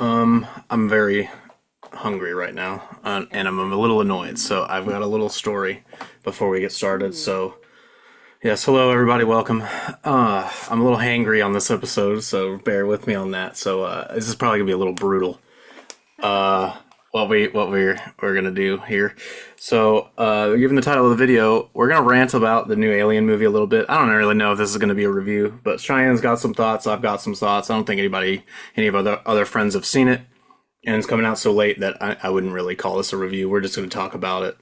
I'm very hungry right now, and I'm a little annoyed. So I've got a little story before we get started. Ooh. So yes, hello everybody, welcome. I'm a little hangry on this episode, so bear with me on that. So this is probably gonna be a little brutal. Uh, what we're gonna do here. So, given the title of the video, we're gonna rant about the new Alien movie a little bit. I don't really know if this is gonna be a review, but Cheyenne's got some thoughts. I've got some thoughts. I don't think any of other friends have seen it, and it's coming out so late that I wouldn't really call this a review. We're just gonna talk about it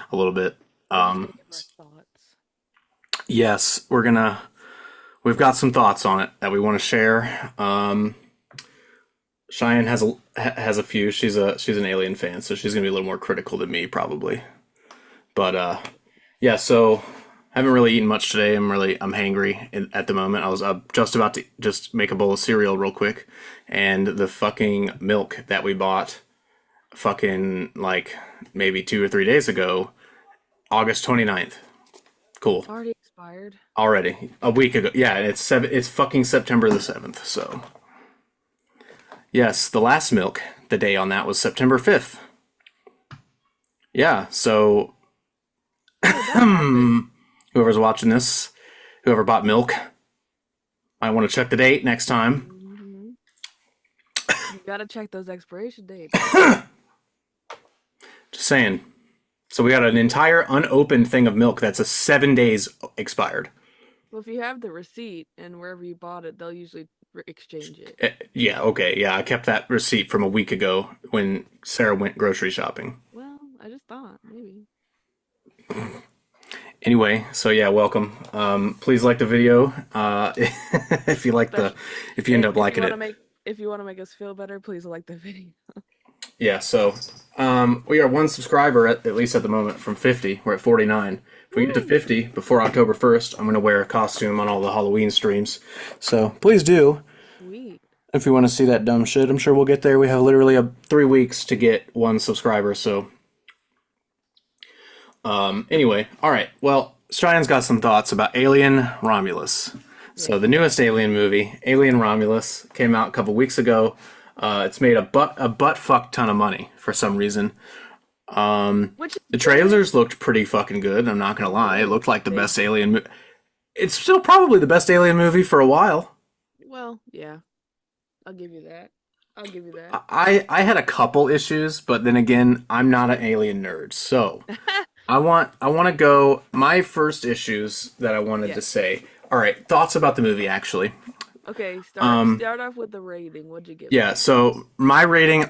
a little bit. We're just gonna Um, give our thoughts. yes, we've got some thoughts on it that we want to share. Cheyenne has a few. She's an Alien fan, so she's gonna be a little more critical than me probably. But yeah. So I haven't really eaten much today. I'm hangry at the moment. I was just about to just make a bowl of cereal real quick, and the fucking milk that we bought, fucking like maybe 2 or 3 days ago, August 29th. Cool. Already expired. Already a week ago. Yeah, and it's fucking September the 7th. So yes, the last milk, the day on that was September 5th. Yeah, so How did that happen? whoever's watching this, whoever bought milk, might want to check the date next time. hmm You gotta check those expiration dates. Just saying. So we got an entire unopened thing of milk that's a 7 days expired. Well, if you have the receipt and wherever you bought it, they'll usually exchange it. Yeah, okay, yeah, I kept that receipt from a week ago when Sarah went grocery shopping. Well, I just thought maybe. Anyway, so yeah, welcome. Please like the video. If you like Especially if you end up if you liking want to it. make us feel better, please like the video. Yeah, so we are one subscriber at least at the moment from 50. We're at 49. If we get to Woo! 50 before October 1st, I'm going to wear a costume on all the Halloween streams. So please do. Sweet. If you want to see that dumb shit, I'm sure we'll get there. We have literally 3 weeks to get one subscriber. So anyway, all right. Well, Strian's got some thoughts about Alien Romulus. So Yes. the newest Alien movie, Alien Romulus, came out a couple weeks ago. It's made a butt fuck ton of money for some reason. Which is The good. trailers looked pretty fucking good. I'm not gonna lie. It looked like the They best Alien. It's still probably the best Alien movie for a while. well, yeah. I'll give you that. I'll give you that. I had a couple issues, but then again, I'm not an Alien nerd, so I want to go. My first issues that I wanted Yeah. to say. All right, thoughts about the movie actually. Okay, Um, start off with the rating. What'd you give it? yeah. So my rating,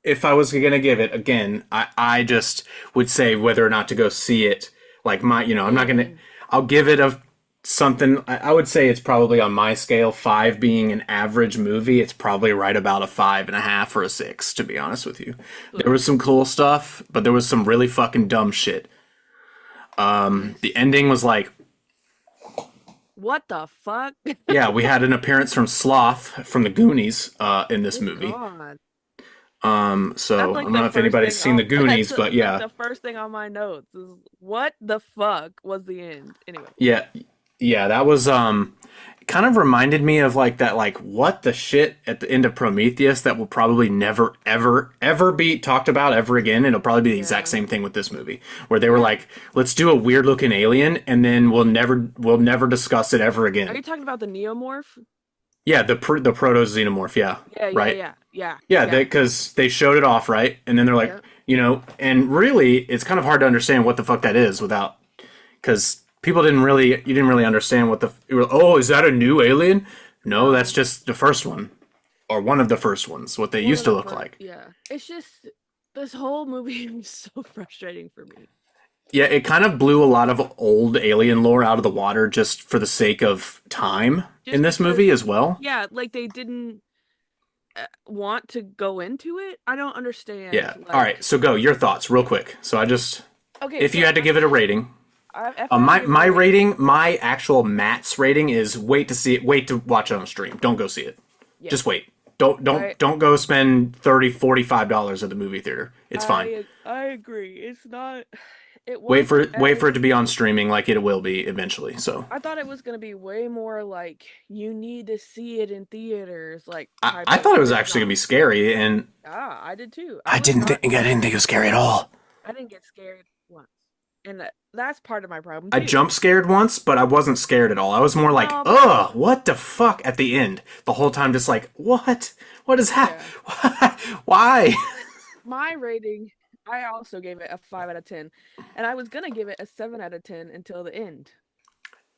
if I was gonna give it again, I just would say whether or not to go see it. Like I'm not gonna. Mm, I'll give it a something. I would say it's probably on my scale, five being an average movie. It's probably right about a 5.5 or a 6, to be honest with you. There was okay. some cool stuff, but there was some really fucking dumb shit. Yes. The ending was like, What the fuck? yeah, we had an appearance from Sloth from the Goonies in this Oh movie. God. So That's I like don't know the if first anybody's thing seen the on Goonies, but that's yeah, the first thing on my notes is what the fuck was the end? Anyway. yeah, yeah. That was kind of reminded me of like that, like what the shit at the end of Prometheus that will probably never, ever, ever be talked about ever again. It'll probably be the exact Yeah. same thing with this movie, where they were Yeah. like, let's do a weird looking alien, and then we'll never discuss it ever Are again. you talking about the neomorph? Yeah, the proto xenomorph, yeah, Yeah, yeah, right. yeah. Yeah. Yeah, Yeah. because they showed it off, right? And then they're like, Yep. and really, it's kind of hard to understand what the fuck that is without, because you didn't really understand what you were, oh, is that a new alien? No, that's No. just the first one, or one of the first ones, what they One used of to the look first, like. yeah. It's just this whole movie is so frustrating for me. Yeah, it kind of blew a lot of old alien lore out of the water just for the sake of time in Just this movie because, as well. yeah, like they didn't want to go into it. I don't understand. Yeah. All right, so go your thoughts real quick. Okay, If you so had to give it a rating, after I my give it a my rating, rating, my actual Matt's rating is wait to see it. Wait to watch it on stream. Don't go see it. yeah, Just wait. Don't I don't don't go spend $30, $45 at the movie theater. It's fine. I agree. It's not. it Wait wasn't wait for as it to be on streaming, like it will be eventually. So I thought it was gonna be way more like you need to see it in theaters, like type I of. thought it was It's actually gonna not. be scary, and I did too. I didn't think it was scary at all. I didn't get scared once, and that's part of my problem I too. jump scared once, but I wasn't scared at all. I was more like, No, ugh, what the fuck at the end. The whole time just like, what? What is happening? yeah. Why? And my rating, I also gave it a 5 out of 10, and I was gonna give it a 7 out of 10 until the end.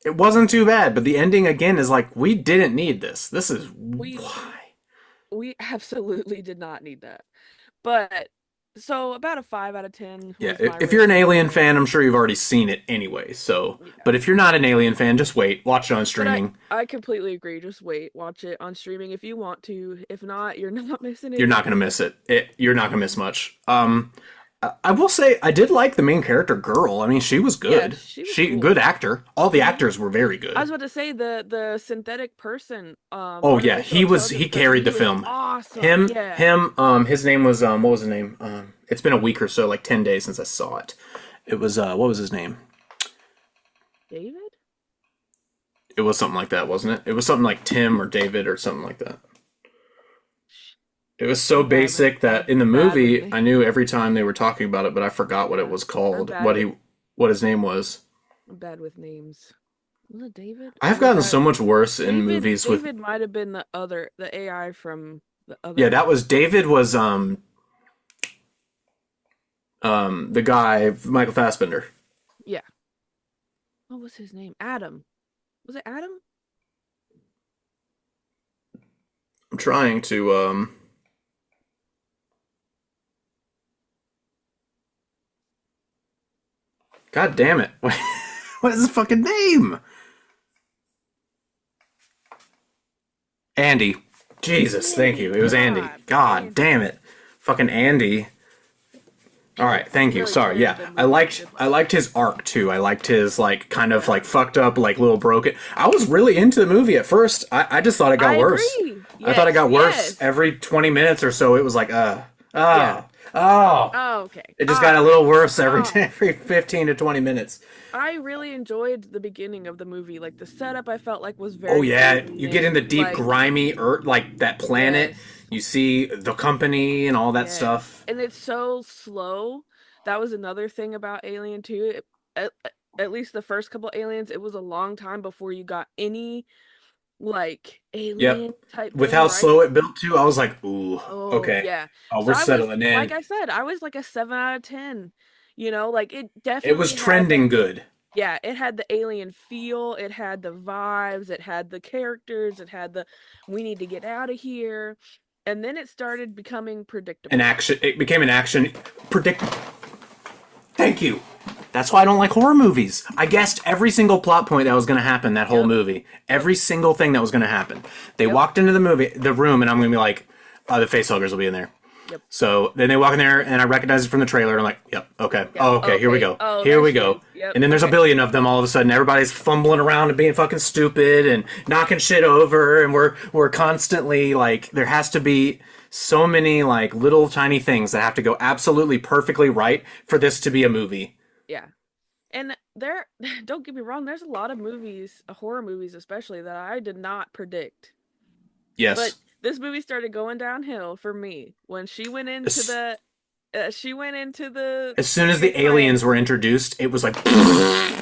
It wasn't too bad, but the ending again is like, we didn't need this. This is We why. we absolutely did not need that. But so about a 5 out of 10 Yeah, was my if you're an rating Alien for it. fan, I'm sure you've already seen it anyway. So, Yeah. but if you're not an Alien fan, just wait. Watch it on But streaming. I completely agree. Just wait, watch it on streaming if you want to. If not, you're not missing You're not gonna anything. miss it. You're not gonna miss much. I will say I did like the main character girl. I mean, she was Yeah, good. she was She good cool. actor. All the Hmm. actors were very I was good. about to say the synthetic person, Oh yeah, artificial intelligence he person. carried the He was film. awesome. Yeah, His name was what was his name? It's been a week or so, like 10 days since I saw it. It was what was his name? David. It was something like that, wasn't it? It was something like Tim or David or something like that. It was so I'm bad with basic that in the bad with movie names. I knew every time they were talking about it, but I forgot what it Yeah, was I'm called. bad with What his name was. I'm bad with names. Was it David or I've was gotten that so much worse in David? movies with David might have been the AI from the yeah, other. that was David was the guy Michael Fassbender. Yeah. What was his name? Adam. Was it Adam? I'm trying to God damn it. What is his fucking name? Andy. Jesus, thank you. Andy. It was Andy. God, God damn Andy. it. Fucking Andy. All He right, thank you. really Sorry. carried Yeah, the movie. Good I job. liked his arc too. I liked his like kind of Yeah. like fucked up like little broken. I was really into the movie at first. I just thought it I got worse. agree. I thought it Yes. got worse Yes. every 20 minutes or so. It was like Yeah. oh oh. Oh, okay. It just All got a right. little worse every Oh, every 15 to 20 minutes. I really enjoyed the beginning of the movie. Like the setup, I felt like was Oh very yeah, you get in the alien. deep Like grimy earth like that planet. yes. You see the company and all that Yes, stuff. and it's so slow. That was another thing about Alien 2. At least the first couple Aliens, it was a long time before you got any like Yep. alien type With thing, how right? slow it built too, I was like, ooh, Oh, okay. yeah. Oh, So we're I was, settling like in. I said, I was like a 7 out of 10. Like it It was definitely had trending that. good. Yeah, it had the alien feel, it had the vibes, it had the characters, it had the we need to get out of here. And then it started becoming An predictable. action. It became an action. Predict. Thank you. That's why I don't like horror movies. I guessed every single plot point that was going to happen that whole Yep. movie. Yep. Every single thing that was going to happen. They Yep. walked into the room, and I'm going to be like, oh, the facehuggers will be in there. Yep. So then they walk in there, and I recognize it from the trailer, and I'm like, yep, okay. Yep. Oh, okay, here we Okay. go. Oh, Here there we she go. is. Yep. And then there's a Okay. billion of them all of a sudden. Everybody's fumbling around and being fucking stupid and knocking shit over, and we're constantly like, there has to be so many like little tiny things that have to go absolutely perfectly right for this to be a movie. Yeah. And there, don't get me wrong, there's a lot of movies, horror movies especially, that I did not predict. But Yes. this movie started going downhill for me when As, she went into the as soon as the the aliens plant. were introduced, it was like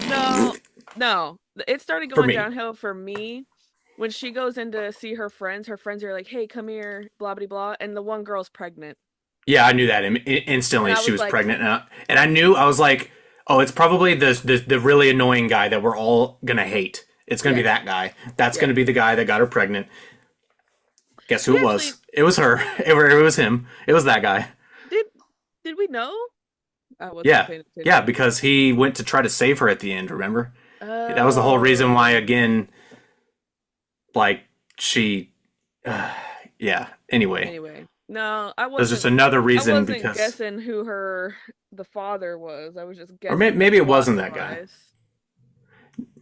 No, no, it started for going me. downhill for me when she goes in to see her friends. Her friends are like, "Hey, come here," blah blah blah, and the one girl's pregnant, Yeah, I knew that and instantly. I She was was like, pregnant, and I knew I was like, "Oh, it's probably the really annoying guy that we're all gonna hate. It's gonna be "Yeah, that guy. That's yeah." gonna be the guy that got her pregnant." Guess who We it actually was? It was her. did. It was him. It was that guy. Did did we know? I wasn't Yeah, paying yeah, attention. because he went to try to save her at the end. Remember? That was the whole reason why. Oh, Again, like she, yeah. Anyway, anyway, no, I there's just wasn't. another I reason wasn't because, guessing who the father was. I was just or guessing maybe it plot wasn't that guy. wise.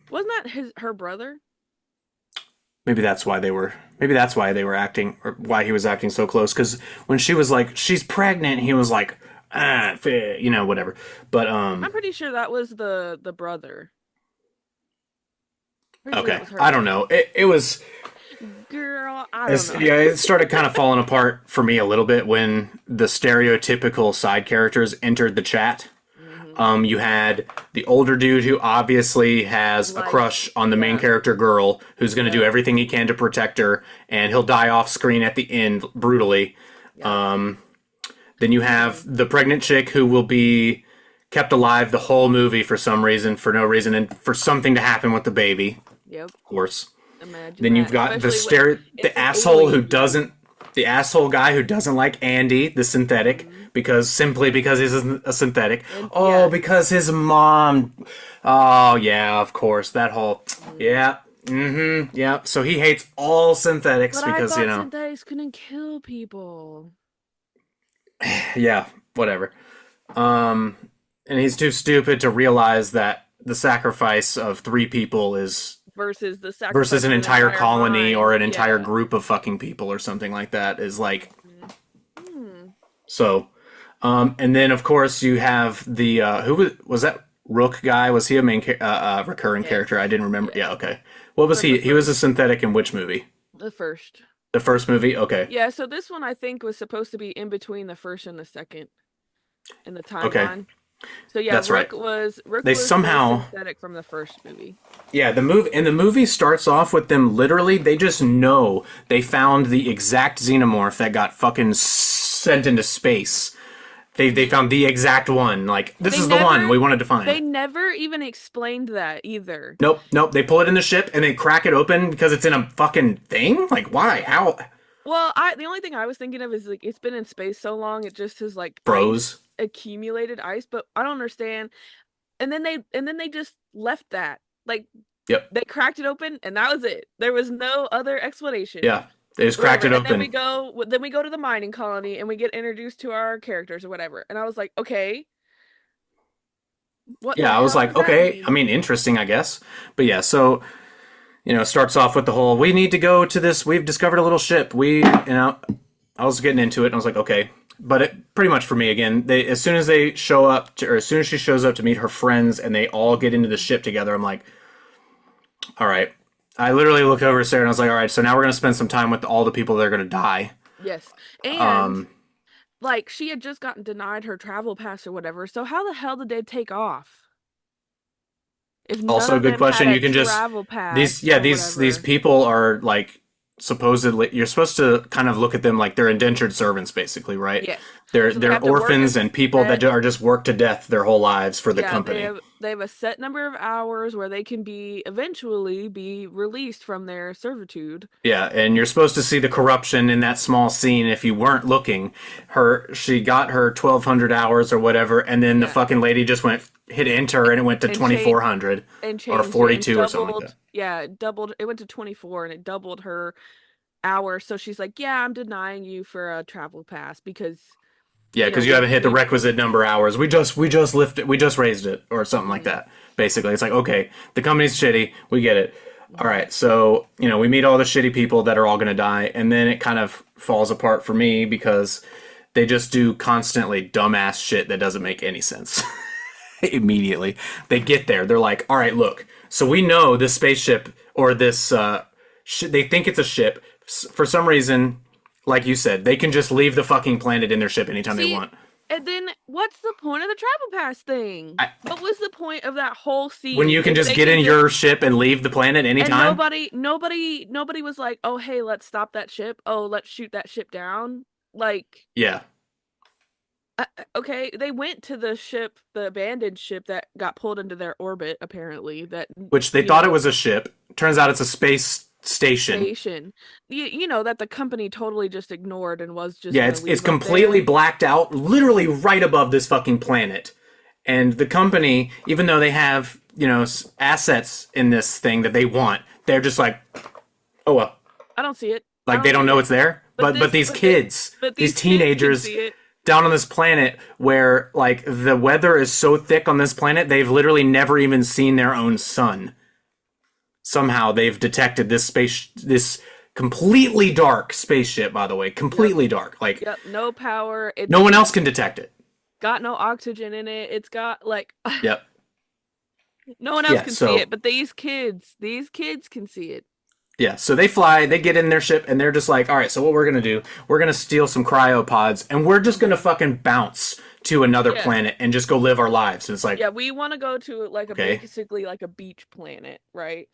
Wasn't that her brother? Maybe that's why they were. Maybe that's why they were acting, or why he was acting so close. Because when she was like, "She's pregnant," he was like, whatever. But I'm pretty sure that was the brother. Pretty sure that okay, was I her. don't know. It was Girl, I don't know. yeah, it started kind of falling apart for me a little bit when the stereotypical side characters entered the chat. Hmm. You had the older dude who obviously has a Likes, crush on the main yeah, character girl, who's going to do yep, everything he can to protect her, and he'll die off screen at the end brutally. yep. Then you And have then the pregnant chick who will be kept alive the whole movie for some reason, for no reason, and for something to happen with the baby, yep, of course. imagine Then you've that. got Especially when it's the an asshole who alien baby. doesn't, the asshole guy who doesn't like Andy, the synthetic, Hmm. because he's a synthetic. And Oh, yeah. because his mom. Oh yeah, of course that whole Hmm. yeah. Mm-hmm. Yeah. So he hates all synthetics But I because thought synthetics couldn't kill people yeah, whatever. Um, and he's too stupid to realize that the sacrifice of three people is versus the versus sacrifice an of an entire entire colony or mind. an entire Yeah. group of fucking people or something like that is like Hmm. Hmm. so. And then of course you have the who was that Rook guy? Was he a recurring Yes. character? I didn't remember. Yeah. Yeah, okay. What was From the he? He was a first. synthetic in which movie? The first. The first movie. Okay, Yeah, so this one I think was supposed to be in between the first and the second in the okay, timeline. So yeah, that's right. Rook They was the somehow synthetic from the first movie. yeah, the movie starts off with them literally they just know they found the exact xenomorph that got fucking sent into space. They Hmm. found the exact one. Like this They is the one never we wanted to they find. never even explained that either. Nope, nope. They pull it in the ship and they crack it open because it's in a fucking thing. Like why? How? Well, I the only thing I was thinking of is like it's been in space so long it just has like ice Froze. accumulated ice, but I don't understand. And then they just left that. Like Yep. they cracked it open and that was it. There was no other explanation. Yeah. They just cracked Whatever. it And open. then we go to the mining colony and we get introduced to our characters or whatever. And I was like, okay, what the Yeah, I was hell like, does that okay. I mean? mean, interesting, I guess. But yeah, so it starts off with the whole we need to go to this. We've discovered a little ship. I was getting into it and I was like, okay. But it pretty much for me again, they as soon as they show up or as soon as she shows up to meet her friends and they all get into the ship together, I'm like, all right. I literally looked over at Sarah and I was like, all right, so now we're gonna spend some time with all the people that are gonna die. Yes. And like she had just gotten denied her travel pass or whatever. So how the hell did they take off? If none Also, a of good them had question. a You can just travel these pass yeah or these whatever. people are like supposedly you're supposed to kind of look at them like they're indentured servants basically, right? Yes. They're So they they're have to work a orphans and people that set. are just worked to death their whole lives for the Yeah, they company. have they have a set number of hours where they can be eventually be released from their servitude. Yeah, and you're supposed to see the corruption in that small scene if you weren't looking. She got her 1,200 hours or whatever, and then the Yeah. fucking lady just hit enter and it went to And change 2,400 and or changed it and 42 or something like doubled, that. yeah, it doubled, it went to 24 and it doubled her hours. So she's like, "Yeah, I'm denying you for a travel pass because, Yeah, because you we haven't hit the we requisite number of hours. We just lifted, we just raised it, or something like mhm, that. Basically, it's like okay, the company's shitty. We get it. All mhm. right, so we meet all the shitty people that are all gonna die, and then it kind of falls apart for me because they just do constantly dumbass shit that doesn't make any sense. Immediately, they get there, they're like, all right, look. So we know this spaceship or this they think it's a ship for some reason. Like you said, they can just leave the fucking planet in their ship anytime they See, want. and then what's the point of the travel pass thing? I, What was the point of that whole when you scene can if just they get can in just your ship and leave the planet and anytime. nobody was like, "Oh, hey, let's stop that ship. Oh, let's shoot that ship down." Like, Yeah, okay, they went to the ship, the abandoned ship that got pulled into their orbit apparently that which they you thought it know was a ship. Turns out it's a space station. station. That the company totally just ignored and was just Yeah, going to it's leave up completely there. blacked out, literally right above this fucking planet. And the company, even though they have assets in this thing that they want, they're just like, oh well, I don't see it. I like they don't don't see know it. it's there. But these But this kids, but these these kids can teenagers see it. down on this planet where like the weather is so thick on this planet, they've literally never even seen their own sun. Somehow they've detected this completely dark spaceship, by the way, Yep. completely dark. Like Yep, no power. no It's one else can detect it. got no oxygen in it. It's got like Yep. no one else Yeah. can see So it, but these kids can see it. yeah. So they fly. They get in their ship, and they're just like, all right. So what we're gonna do? We're gonna steal some cryopods, and we're just gonna fucking bounce to another Yeah. planet and just go live our lives. And it's like, Yeah, we want to go to like a okay, basically like a beach planet, right?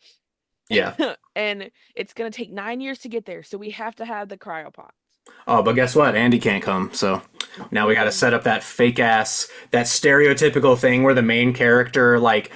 yeah. And it's gonna take 9 years to get there, so we have to have the cryopods. Oh, but guess what? Andy can't come. So now we got to Mm. set up that fake ass, that stereotypical thing where the main character, like,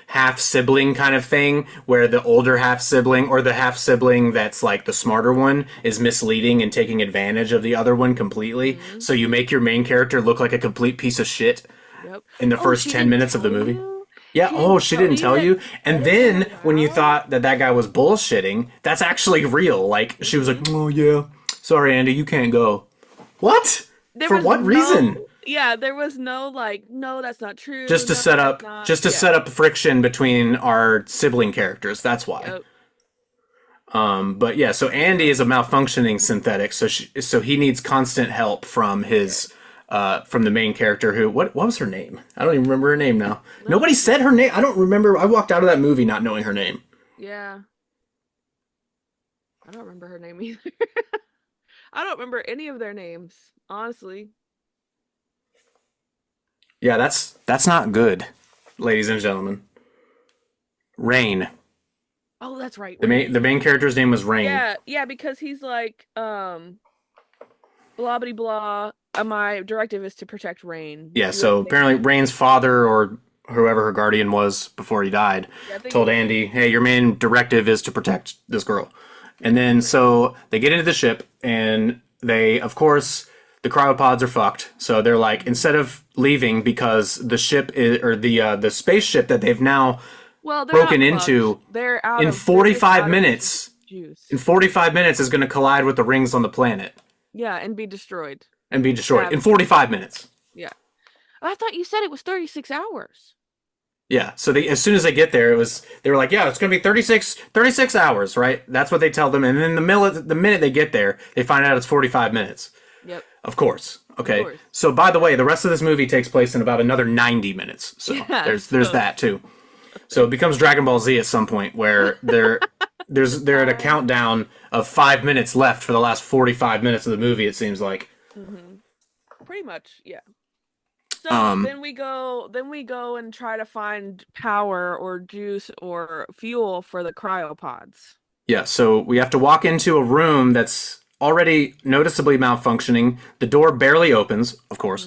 half sibling kind of thing, where the older half sibling or the half sibling that's like the smarter one is misleading and taking advantage of the other one completely. Mhm. So you make your main character look like a complete piece of shit Yep. in the Oh, first she 10 didn't minutes of the tell movie. you? Yeah, She oh, didn't she tell didn't you tell that you. And edit then that when you out? thought that that guy was bullshitting, that's actually real. Like, she was like, Mhm. oh, yeah, sorry, Andy, you can't go. What? There For was what reason? no, yeah, there was no like, no, that's not true. Just to No, set that's up, not. just to Yeah. set up friction between our sibling characters. That's why. Yep. But yeah, so Andy is a malfunctioning synthetic, so he needs constant help from Yeah. his from the main character. Who what was her name? I don't even remember her name now. No. Nobody said her name. I don't remember. I walked out of that movie not knowing her name. Yeah. I don't remember her name either. I don't remember any of their names, honestly. Yeah, that's not good, ladies and gentlemen. Rain. Oh, that's right. The main character's name was Rain. Yeah, yeah, because he's like, blah blah blah. My directive is to protect Rain. Yeah, Do so everything apparently right. Rain's father or whoever her guardian was before he died Yeah, I think it told was Andy, Rain. "Hey, your main directive is to protect this girl." And then so they get into the ship and of course, the cryopods are fucked. So they're like, Mhm. instead of leaving because the ship is, or the spaceship that they've now Well, they're not broken fucked. into They're just 45 out of minutes juice. in 45 minutes is going to collide with the rings on the planet Yeah, and be destroyed. and be destroyed in Have 45 minutes. yeah. I thought you said it was 36 hours. Yeah, so as soon as they get there, they were like, yeah, it's going to be 36 hours, right? That's what they tell them. And then the minute they get there, they find out it's 45 minutes. Yep. Of course. Of Okay. course. So by the way, the rest of this movie takes place in about another 90 minutes. So Yeah. there's that too. So it becomes Dragon Ball Z at some point where they're at a countdown of 5 minutes left for the last 45 minutes of the movie, it seems like. Mm-hmm. Pretty much, yeah. So Um then we go and try to find power or juice or fuel for the cryopods. yeah, so we have to walk into a room that's already noticeably malfunctioning. The door barely opens, of course.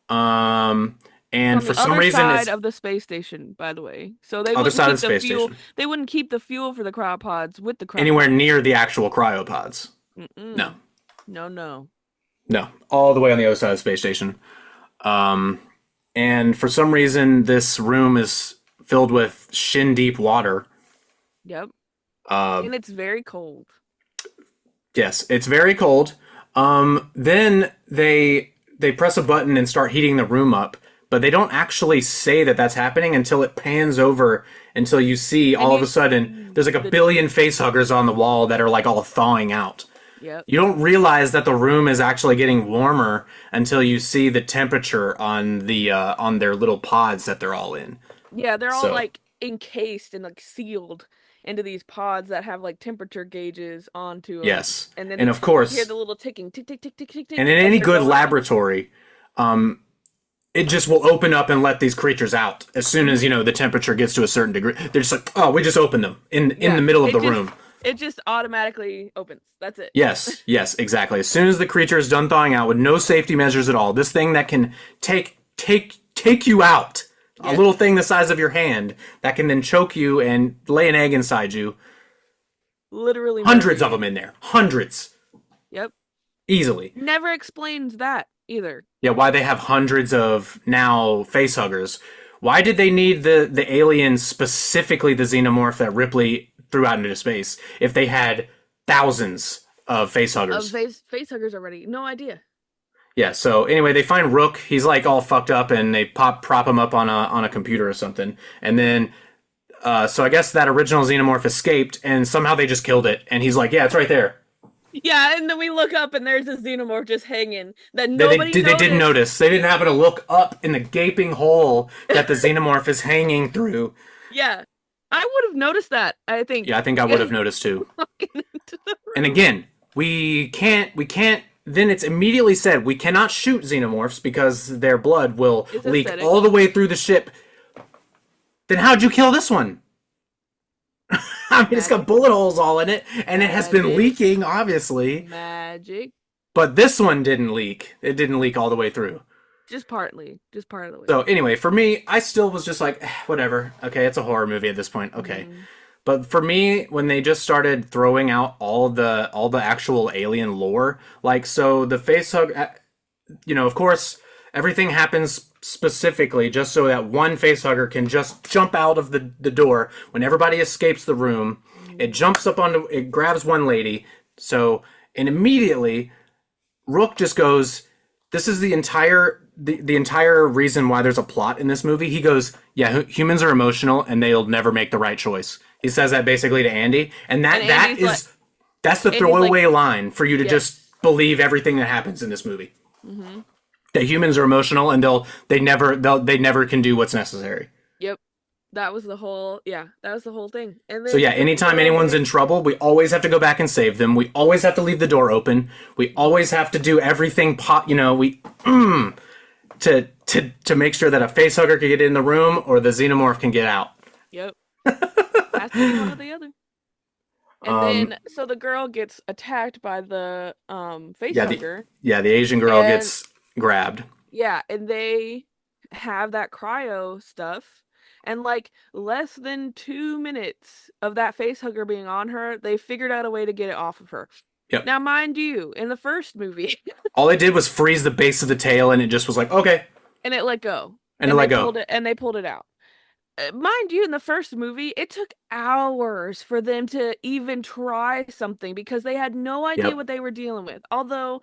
Mm-hmm. And On for the some other reason side it's of the space station, by the way. So they other wouldn't side keep of the the space fuel. station. They wouldn't keep the fuel for the cryopods with the Anywhere cryopods. near the actual cryopods. No. Mm-mm. No, no. No. All the way on the other side of the space station. And for some reason this room is filled with shin deep water. Yep. Uh And it's very cold. yes, it's very cold. Then they press a button and start heating the room up, but they don't actually say that that's happening until it pans over until you see And all of you a sudden there's like a the billion face huggers on the wall that are like all thawing out. Yep. You don't realize that the room is actually getting warmer until you see the temperature on their little pods that they're all in. Yeah, they're all So like encased and like sealed into these pods that have like temperature gauges onto them. yes, And and then of you hear course, the little ticking, tick, tick, tick, tick, tick, and tick, in as any they're good going up. laboratory, it just will open up and let these creatures out as soon as the temperature gets to a certain degree. They're just like, oh, we just opened them in Yeah, the middle of it the just room. it just automatically opens. That's it. Yes, exactly. As soon as the creature is done thawing out with no safety measures at all, this thing that can take you out, a Yeah. little thing the size of your hand that can then choke you and lay an egg inside you. Literally murder Hundreds of you. them in there, hundreds, Yep. easily. Never explains that either. Yeah, why they have hundreds of now face huggers. Why did they need the aliens, specifically the xenomorph that Ripley threw out into space, if they had thousands of face Of huggers? face huggers already. No idea. Yeah, so anyway, they find Rook. He's like all fucked up, and they prop him up on a computer or something. And then, so I guess that original xenomorph escaped, and somehow they just killed it. And he's like, "Yeah, it's right there." Yeah, and then we look up and there's a xenomorph just hanging that They nobody did they didn't noticed. notice. They didn't happen to look up in the gaping hole that the xenomorph is hanging through. Yeah. I would have noticed that, I Yeah, think. I think I would have noticed too. Walking into the And room. again, we can't. Then it's immediately said we cannot shoot xenomorphs because their blood will It's leak aesthetic. all the way through the ship. Then how'd you kill this one? I mean, it's got Magic. bullet holes all in it, and it has been Magic. leaking, obviously. Magic. But this one didn't leak. It didn't leak all the way through. Just partly. Just part of the way So through. anyway, for me, I still was just like, whatever. Okay, it's a horror movie at this point. Okay. Hmm. But for me, when they just started throwing out all the actual alien lore, like so the face hug, of course, everything happens specifically just so that one face hugger can just jump out of the door when everybody escapes the room. It jumps up onto it, grabs one lady. So and immediately Rook just goes, "This is the entire reason why there's a plot in this movie." He goes, "Yeah, humans are emotional and they'll never make the right choice." He says that basically to Andy, and And that Andy's like, is that's the Andy's like, throwaway line for you to yes. just believe everything that happens in this movie. Hmm. That humans are emotional and they never can do what's necessary. Yep. That was the whole, yeah, that was the whole thing. And So yeah, then the anytime girl anyone's there, in trouble, we always have to go back and save them. We always have to leave the door open. We always have to do everything we to make sure that a face hugger can get in the room or the xenomorph can get out. yep, has to be one or the other. And Um, then, so the girl gets attacked by the face yeah, hugger, the Asian girl and gets grabbed. yeah, and they have that cryo stuff. And like less than 2 minutes of that face hugger being on her, they figured out a way to get it off of her. Yep. Now, mind you, in the first movie, All it did was freeze the base of the tail, and it just was like, okay, and it let go, and it and let go. they pulled it out. Mind you, in the first movie, it took hours for them to even try something because they had no idea Yep. what they were dealing with. Although,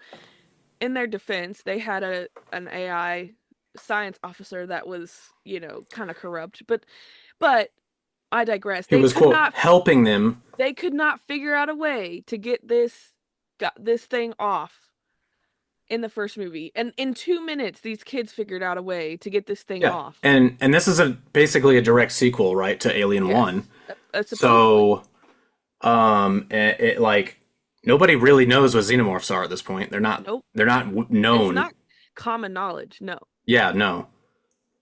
in their defense, they had an AI science officer that was, kind of corrupt. But I digress. He was quote helping them. They could not figure out a way to get got this thing off in the first movie. And in 2 minutes, these kids figured out a way to get this thing Yeah, off. and this is basically a direct sequel, right, to Alien Yes. One. Supposedly. So, it like nobody really knows what xenomorphs are at this point. They're not. Nope. They're not It's known. not common knowledge, no. Yeah, no.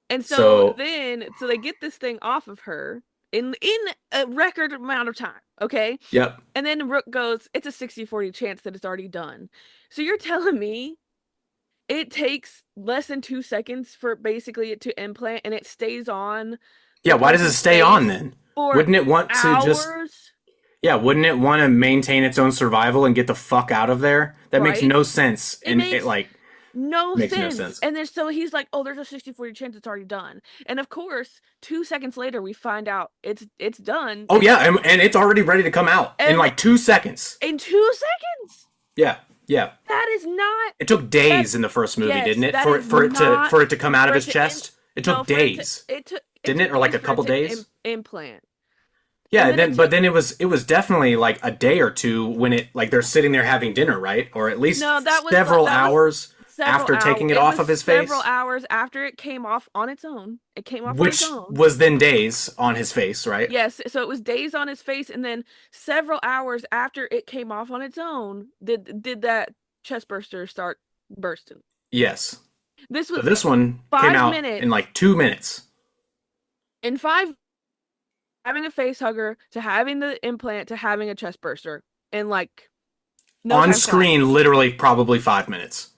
And So so they get this thing off of her in a record amount of time, okay? yep. And then Rook goes, it's a 60-40 chance that it's already done. So you're telling me it takes less than 2 seconds for basically it to implant and it stays on Yeah, the why does it person's stay on face then? for Wouldn't it want to just hours? Yeah, wouldn't it want to maintain its own survival and get the fuck out of there? That makes Right? no sense. It And it makes like no makes no sense. sense. And then so he's like, "Oh, there's a 60-40 chance it's already done." And of course, 2 seconds later, we find out it's done. Oh yeah, and it's already ready to come out in And like 2 seconds. in 2 seconds, Yeah, yeah. that is not It took that. days in the first movie, Yes, didn't it? that For is not for it to come out of for it his to chest. It no took for days, it didn't took it? Or like days a for it couple to days. implant. Yeah, And and then it then but took then it was definitely like a day or two when it like they're sitting there having dinner, right? Or at least no, several that was hours several after hours. taking it It off was of his several face, hours after it came off on its own. It came off on its which own. was then days on his face, right? Yes, so it was days on his face, and then several hours after it came off on its own, did that chest burster start bursting. Yes. This So was this one came five out in minutes like 2 minutes. in five having a face hugger to having the implant to having a chest burster in like no On time flies. screen, literally probably 5 minutes.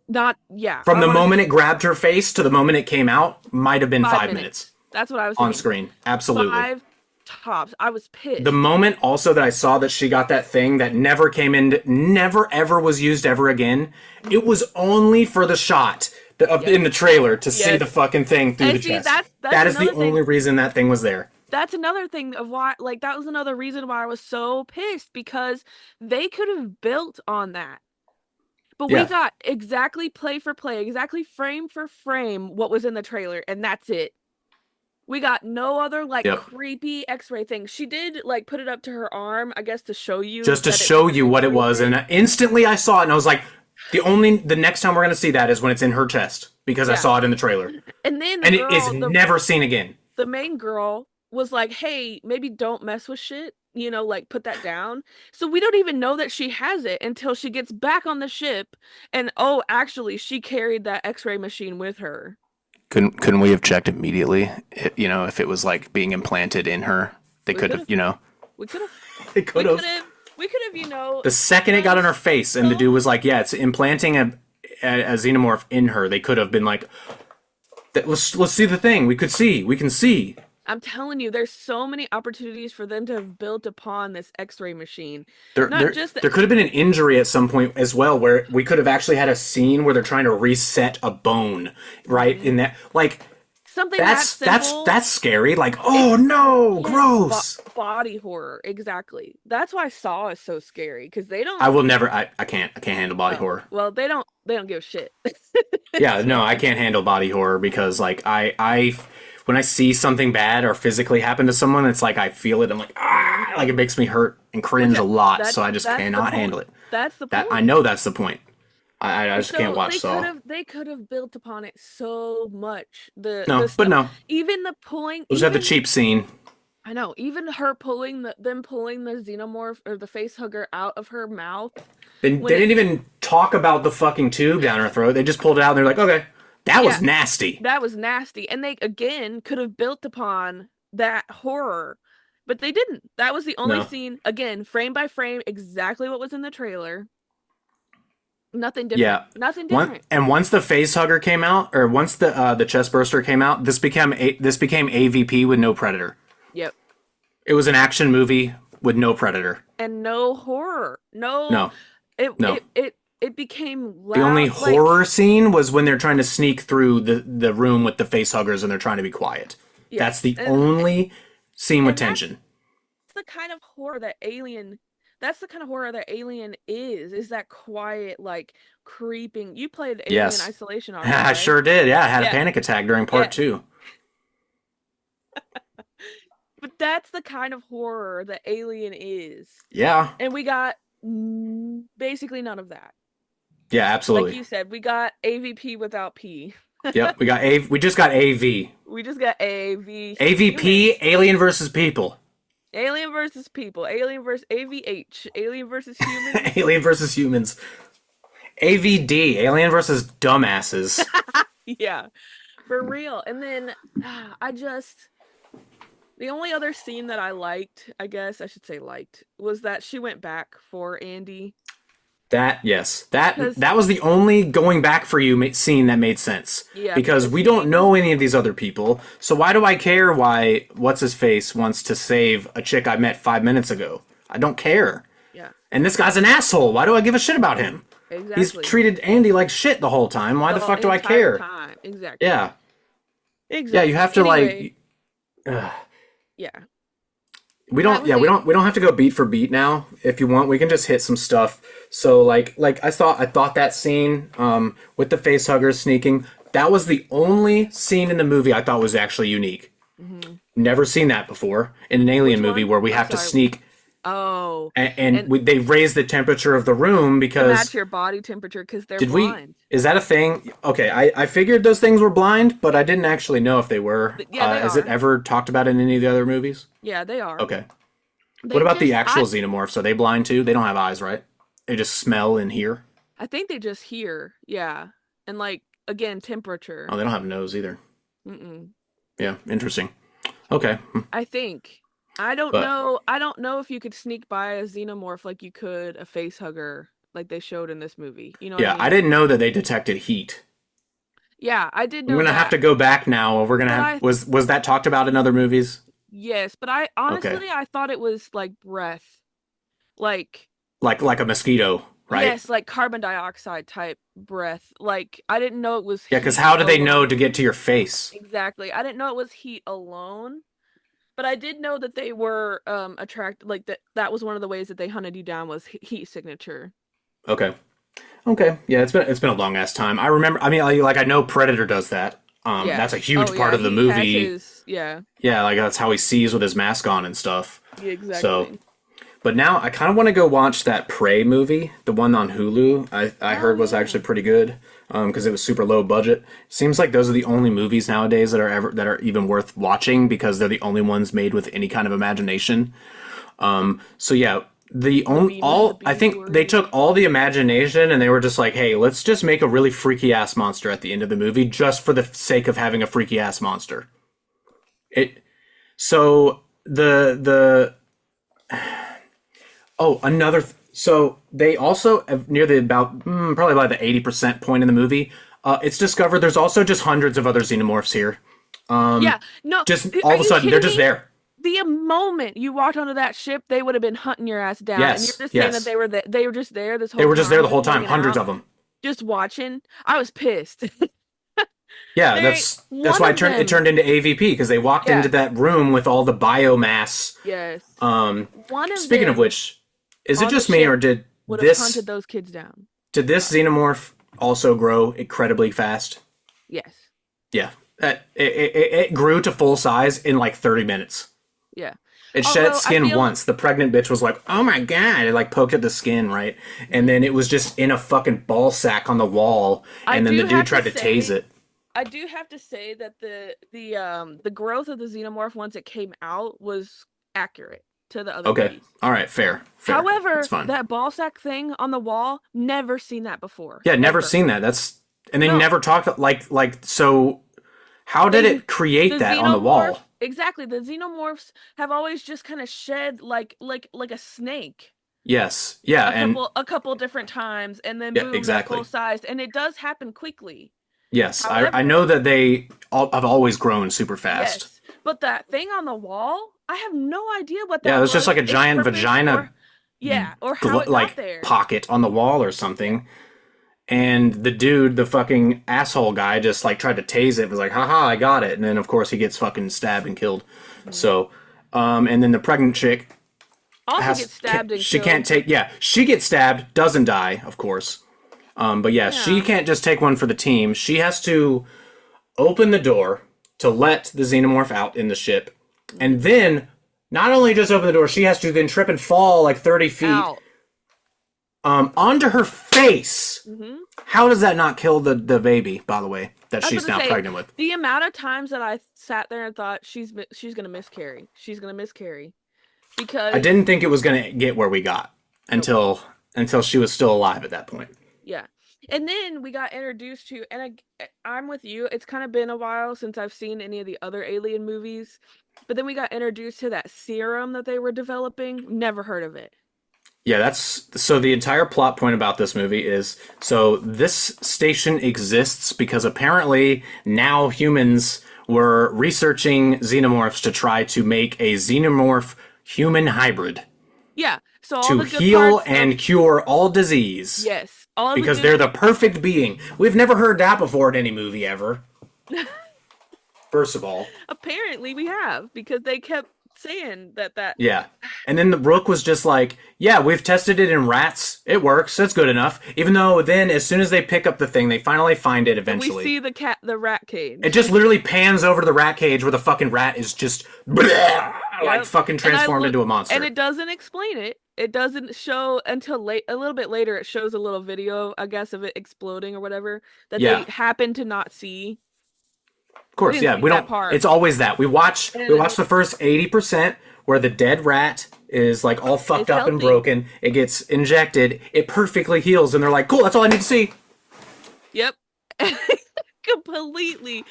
Not yeah. From I the wanna moment say it grabbed her face to the moment it came out, might have been 5 minutes That's what I was on thinking. screen. Absolutely. Five tops. I was The pissed. moment also that I saw that she got that thing that never came in, never ever was used ever again, it was only for the shot in the trailer to see Yes. the fucking thing through And the see, chest. that's That is the another thing. only reason that thing was there. That's another thing of why, like, that was another reason why I was so pissed because they could have built on that. But we Yeah. got exactly play for play, exactly frame for frame what was in the trailer, and that's it. We got no other like Yep. creepy X-ray thing. She did like put it up to her arm, I guess, to show you Just to that it was show an you what it X-ray was, thing. and instantly I saw it, and I was like, the next time we're gonna see that is when it's in her chest because I Yeah. saw it in the trailer, And then the and it is girl, never seen again. the main girl was like, "Hey, maybe don't mess with shit, like put that down." So we don't even know that she has it until she gets back on the ship and oh, actually she carried that X-ray machine with her. Couldn't we have checked immediately? If it was like being implanted in her, they We could could have. have we could have They could we could have. have we could have, The second it got on her face, and the so dude was like, "Yeah, it's implanting a xenomorph in her." They could have been like, let's see the thing. We can see." I'm telling you, there's so many opportunities for them to have built upon this X-ray machine. There, Not there, just that, there could have been an injury at some point as well, where we could have actually had a scene where they're trying to reset a bone, right? In that, like, something that that's simple. scary. Like, oh no, Yes, gross. body horror, exactly. That's why Saw is so scary because they don't. I will never. I can't handle body Oh, horror. well, they don't give a shit. Yeah, It's no, I fine. can't handle body horror because like when I see something bad or physically happen to someone, it's like I feel it. I'm like like it makes me hurt and Which cringe a lot. So that's I just that's the cannot point. handle it. That's the That I point. know that's the point. I just can't So watch Saw. they could have built upon it so much. The No, but stuff, no, even the pulling, we'll just have the even cheap scene. I know, even her pulling them pulling the xenomorph or the face hugger out of her mouth They when it didn't even talk about the fucking tube down her throat. They just pulled it out and they're like, okay, that was yeah, nasty. that was nasty. And they again could have built upon that horror, but they didn't. That was the only No. scene, again, frame by frame, exactly what was in the trailer. Nothing different. Yeah. Nothing different. Once the face hugger came out, or once the chest burster came out, this became AVP with no predator. Yep. It was an action movie with no predator. And no horror. No, No, it no. it it it became The only loud. horror scene was when they're trying to sneak through the room with the face huggers and they're trying to be quiet. That's Yes, the only scene with and that's tension. the kind of horror that Alien. That's the kind of horror that Alien is that quiet, like creeping. You played Alien Yes. Isolation already, I right? sure did. Yeah, I had a Yeah, panic attack during part yeah. 2. But that's the kind of horror that Alien is, Yeah. and we got basically none of that. Yeah, Like absolutely. you said, we got AVP without P. Yep, we just got AV. We just got AV AVP, humans. Alien versus People. Alien versus people. Alien versus AVH. Alien versus humans. Alien versus Humans. AVD, Alien versus Dumbasses. Yeah, for real. And then I just the only other scene that I liked, I guess I should say liked, was that she went back for Andy. Yes, that Because was the only going back for you scene that made sense yeah, because because we he don't was know any of these other people. So why do I care why what's his face wants to save a chick I met 5 minutes ago? I don't care. yeah, And this guy's an asshole. Why do I give a shit about him? He's exactly. treated Andy like shit the whole time. Why the The fuck do I entire care? time. Exactly. Yeah, yeah. You Exactly. have to Anyway, like. Ugh. yeah. We That don't. was Yeah, the we don't have to go beat for beat now. If you want, we can just hit some stuff. So like I thought that scene with the face huggers sneaking, that was the only scene in the movie I thought was actually unique. mhm. Never seen that before in an Which alien movie one? where we I'm have to sorry. sneak Oh, and and they raise the temperature of the room to match because your body temperature because they're did we? blind. Is that a thing? Okay, I figured those things were blind, but I didn't actually know if they were. Yeah, they Is it are. ever talked about in any of the other movies? Yeah, they are. Okay. What They about the just actual xenomorphs? Are they blind too? They don't have eyes, right? They just smell and hear. I think they just hear. Yeah. And like again, temperature. Oh, they don't have a nose either. Mm-mm. Yeah, interesting. Okay, I think. I don't but know. I don't know if you could sneak by a xenomorph like you could a face hugger like they showed in this movie. You know what I yeah, I mean? didn't know that they detected heat. Yeah, I did I'm know gonna have to that. go back now. We're gonna But have I was that talked about in other movies? yes, but I Okay, honestly I thought it was like breath. Like like a mosquito, right? yes, like carbon dioxide type breath. Like I didn't know it was Yeah, because heat how do they know to alone. get to your face? Exactly. I didn't know it was heat alone. But I did know that they were attract like that was one of the ways that they hunted you down was heat signature. Okay, okay, yeah, it's been a long ass time. I remember. I mean, like I know Predator does that. Yeah. That's a huge Oh part yeah, of the he has movie. his yeah. Yeah, like that's how he sees with his mask on and stuff. Yeah, So, exactly. but now I kind of want to go watch that Prey movie, the one on Hulu. I Oh heard was yeah. actually pretty good because it was super low budget. Seems like those are the only movies nowadays that are even worth watching because they're the only ones made with any kind of imagination. So yeah, The I B think they word. took all the imagination and they were just like, hey, let's just make a really freaky ass monster at the end of the movie just for the sake of having a freaky ass monster. It so the Oh, so they also near the probably about the 80% point in the movie. It's discovered there's also just hundreds of other xenomorphs here. Yeah. No, Just all are of a you sudden they're kidding just me? there. The moment you walked onto that ship, they would have been hunting your ass down, and you're Yes, just saying that yes, they were just there this they whole were just there time, the whole just time. hanging Hundreds out, of them. just watching. I was pissed. Yeah, They that's one why of it them, turned into AVP because they walked into yeah, that room with all the biomass. yes. Um, One of Speaking of them which, is it on the just me ship or would have hunted those kids down. this xenomorph also grow incredibly fast? Yes. Yeah, it grew to full size in like 30 minutes. Yeah. It shed Although I skin feel once. The pregnant bitch was like, "Oh my god!" It like poked at the skin, right? And then it was just in a fucking ball sack on the wall. I And then the do dude have to tried to tase say it. I do have to say that the growth of the xenomorph once it came out was accurate to the other Okay, movies. all right, fair. That's However, fine. that ball sack thing on the wall, never seen that before. Yeah, never Ever. seen that. And they No. never talked like so. How did They it create the that on the wall? xenomorph exactly, the xenomorphs have always just kind of shed like a snake Yes, yeah, and a couple different times and then yeah, boom, they're full exactly. sized and it does happen quickly. Yes, I know However, that have always grown super fast. yes, but that thing on the wall, I have no idea what Yeah, it that was just was, like a its giant purpose, vagina or yeah, or how it got like there. pocket on the wall or Yeah. something. And the dude, the fucking asshole guy, just like tried to tase it. Was like, haha, I got it. And then of course he gets fucking stabbed and killed. Mhm. So, and then the pregnant chick Also gets stabbed and she can't killed. take. Yeah, she gets stabbed, doesn't die, of course. But yeah, she Yeah. can't just take one for the team. She has to open the door to let the xenomorph out in the ship, and then not only just open the door, she has to then trip and fall like 30 feet Out. onto her face. Hmm. How does that not kill the baby? By the way, that I was she's about now to say pregnant with. the amount of times that I sat there and thought she's gonna miscarry. She's gonna miscarry I because didn't think it was gonna get where we got nope. until she was still alive at that point. Yeah. And then we got introduced to, and I'm with you, it's kind of been a while since I've seen any of the other Alien movies, but then we got introduced to that serum that they were developing. Never heard of it. Yeah, that's so the entire plot point about this movie is so this station exists because apparently now humans were researching xenomorphs to try to make a xenomorph human hybrid Yeah. So all to the good heal parts and of, cure all disease yes, all the because they're good. the perfect being. We've never heard that before in any movie ever. First of all, Apparently we have because they kept saying that yeah. And then the Rook was just like, yeah, we've tested it in rats. It works. That's good enough. Even though then, as soon as they pick up the thing, they finally find it and we eventually. see the rat It cage. just literally pans over to the rat cage where the fucking rat is just like Yep. fucking And I transformed look, into a and monster. it doesn't explain it. It doesn't show until late, a little bit later. It shows a little video, I guess, of it exploding or whatever that they Yeah, happen to not see. of We course. didn't Yeah, see we that don't. part. It's always that we And watch the first 80% where the dead rat is like all fucked it's up and healthy. broken. It gets injected. It perfectly heals, and they're like, "Cool, that's all I need to see." Yep. Completely.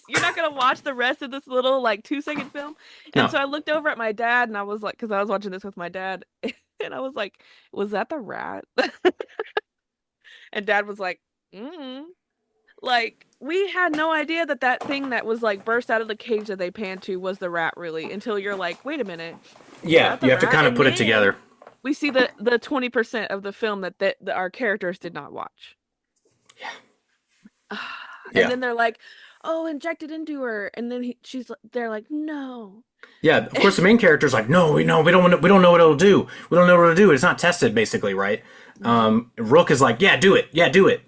You're not gonna watch the rest of this little like 2 second film? And No, so I looked over at my dad and I was like, because I was watching this with my dad, and I was like, was that the rat? And dad was like, mm. Like we had no idea that that thing that was like burst out of the cage that they panned to was the rat really until you're like, wait a minute, is yeah, that you the have to rat? kind of And put it then together. we see the 20% of the film that our characters did not watch. And Yeah, then they're like, "Oh, inject it into her." And then they're like, "No." yeah. Of course, the main character's like, "No, we don't know what it'll do. We don't know what it'll do. It's not tested, basically, right?" Mhm. Rook is like, "Yeah, do it. Yeah, do it."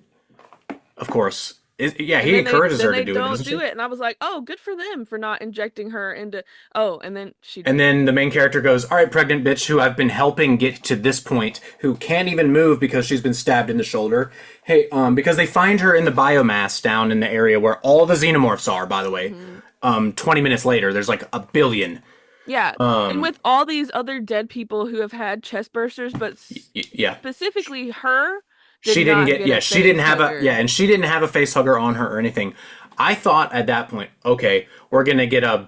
Of course. Yeah, And he then they encourages then her to they do it, don't doesn't do she? it, and I was like, oh, good for them for not injecting her into. Oh, and then she And died. then the main character goes, "All right, pregnant bitch, who I've been helping get to this point, who can't even move because she's been stabbed in the shoulder. Hey, because they find her in the biomass down in the area where all the xenomorphs are. By the way, Hmm. 20 minutes later, there's like a billion. Yeah, and with all these other dead people who have had chest bursters, but Yeah, specifically her did she didn't not get. get a Yeah, she didn't face have a. Yeah, hugger. and she didn't have a face hugger on her or anything. I thought at that point, okay, we're gonna get a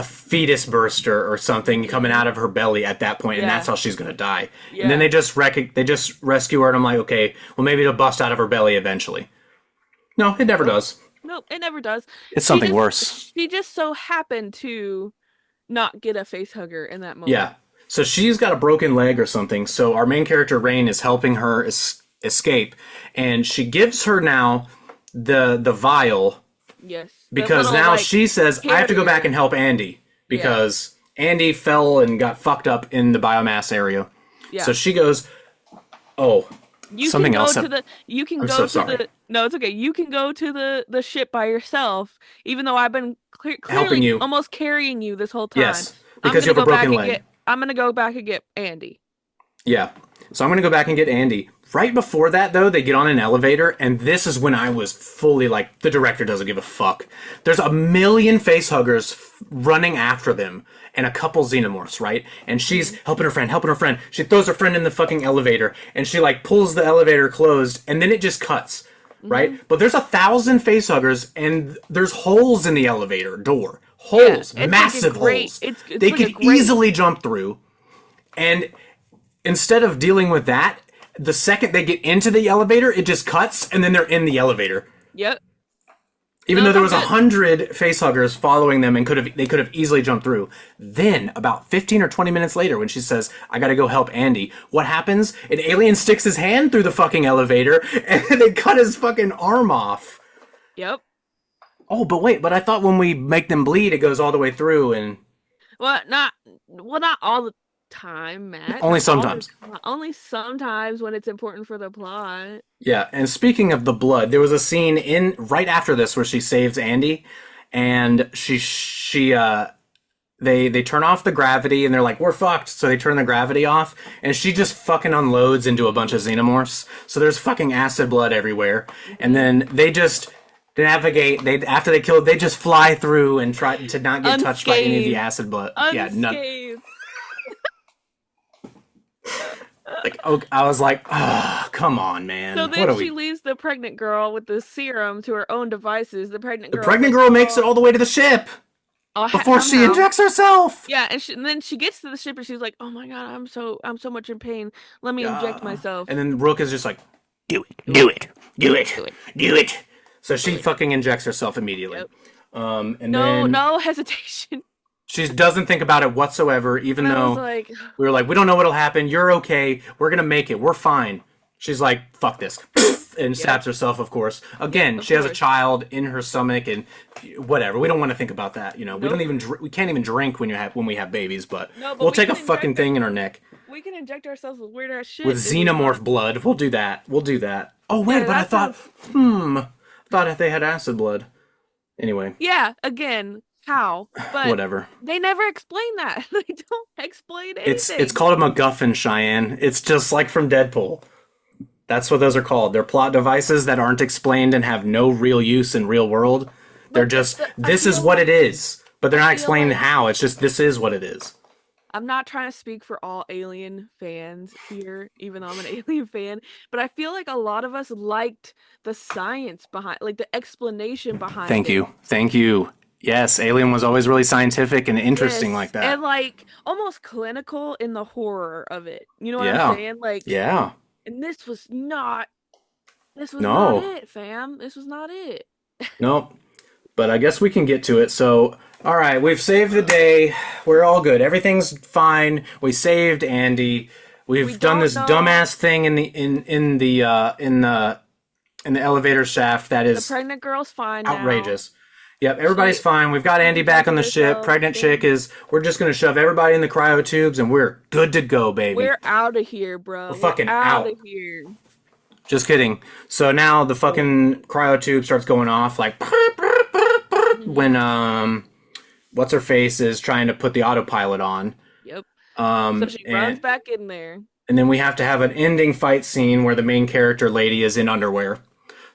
fetus burster or something coming Hmm. out of her belly at that point, and that's Yeah, how she's gonna die. And then yeah. they just rescue her, and I'm like, okay, well maybe it'll bust out of her belly eventually. No, it never Nope. does. Nope, it never does. It's something worse. She just so happened to not get a face hugger in that Yeah. moment. So she's got a broken leg or something. So our main character Rain is helping her escape, and she gives her now the vial Yes. The because little now like she says I have to go back and carrier. help Andy Yeah. because Andy fell and got fucked up in the biomass area. Yeah. So she goes, "Oh, You can something go else. to the you can I'm go so to sorry. the no, it's okay. You can go to the ship by yourself, even though I've been Helping clearly you. almost carrying you this whole time. Yes, because you have a broken leg. I'm gonna go back and get Andy. Yeah. So I'm going to go back and get Andy. Right before that, though, they get on an elevator, and this is when I was fully like, the director doesn't give a fuck. There's a million facehuggers running after them, and a couple xenomorphs, right? And she's Hmm. helping her friend, helping her friend. She throws her friend in the fucking elevator, and she like pulls the elevator closed, and then it just cuts, Hmm. right? But there's 1,000 facehuggers, and there's holes in the elevator door. Yeah, Holes, it's like a massive great. holes. It's They like a could great. easily jump through, and instead of dealing with that, the second they get into the elevator, it just cuts, and then they're in the elevator. Yep. Even No, though it's there all was good. 100 facehuggers following them and they could have easily jumped through. Then, about 15 or 20 minutes later, when she says, "I gotta go help Andy," what happens? An alien sticks his hand through the fucking elevator, and they cut his fucking arm off. Yep. Oh, but wait, but I thought when we make them bleed, it goes all the way through, and Not all the time, Matt. only Not all the sometimes. time. Only sometimes when it's important for the plot. Yeah, and speaking of the blood, there was a scene in right after this where she saves Andy, and they turn off the gravity and they're like, we're fucked. So they turn the gravity off, and she just fucking unloads into a bunch of xenomorphs. So there's fucking acid blood everywhere, and Hmm. then they just navigate. They after they kill, they just fly through and try to not get touched by any of the Unscathed. acid blood. Yeah, none. Unscathed. Like, oh, I was like, oh, come on, So man. What then are she we? leaves the pregnant girl with the serum to her own devices. The pregnant The girl's pregnant like, girl makes it "Oh, all the way to the ship before she somehow." injects herself. Yeah, and then she gets to the ship and she's like, "Oh my God, I'm so much in pain. Let me inject And myself. then Rook is just like, do it, Do do it. it, do it, Do it. do it. So Do she it." fucking injects herself immediately. Yep. And No, then no hesitation. she doesn't think about it whatsoever, even And I was though like, we were like, we don't know what'll happen. You're okay. We're going to make it. We're fine. She's like, fuck this. And "Yep, stabs herself, of course. Again, of she has a course." child in her stomach and whatever. We don't want to think about that. You know, we don't Nope. even, we can't even drink when we have babies, but No, but we'll take a fucking thing in our neck. we can inject ourselves with weird ass With shit if we xenomorph want. blood. We'll do that. We'll do that. Oh wait, Yeah, but I that thought, sounds. thought they had acid blood. Anyway, Yeah, again, how? But whatever. they never explain that. They don't explain It's anything. called a MacGuffin, Cheyenne. It's just like from Deadpool. That's what those are called. They're plot devices that aren't explained and have no real use in real world. They're But just I this is feel what it like is. But they're I not feel explaining like how. It's just this is what it is. I'm not trying to speak for all Alien fans here, even though I'm an Alien fan, but I feel like a lot of us liked the science behind, like the explanation behind Thank it. you. Thank you. Yes, Alien was always really scientific and interesting like Yes, that. and like almost clinical in the horror of it. You know what I'm Yeah. saying? Like, Yeah. and this was not No. it, fam. This was not it. Nope. But I guess we can get to it. So, all right, we've saved the day. We're all good. Everything's fine. We saved Andy. We We've done don't this know. dumbass thing in the elevator shaft that The is pregnant girl's fine now. outrageous. Yep, everybody's She fine. We've got she Andy back on injected the ship. herself. Pregnant chick Thing. is. We're just gonna shove everybody in the cryotubes, and we're good to go, baby. We're out of here, We're bro. We're fucking out out. of here. Just kidding. So now the fucking cryo tube starts going off like when Mhm. what's her face is trying to put the autopilot on. Yep. So Um she runs and back in there. and then we have to have an ending fight scene where the main character lady is in underwear.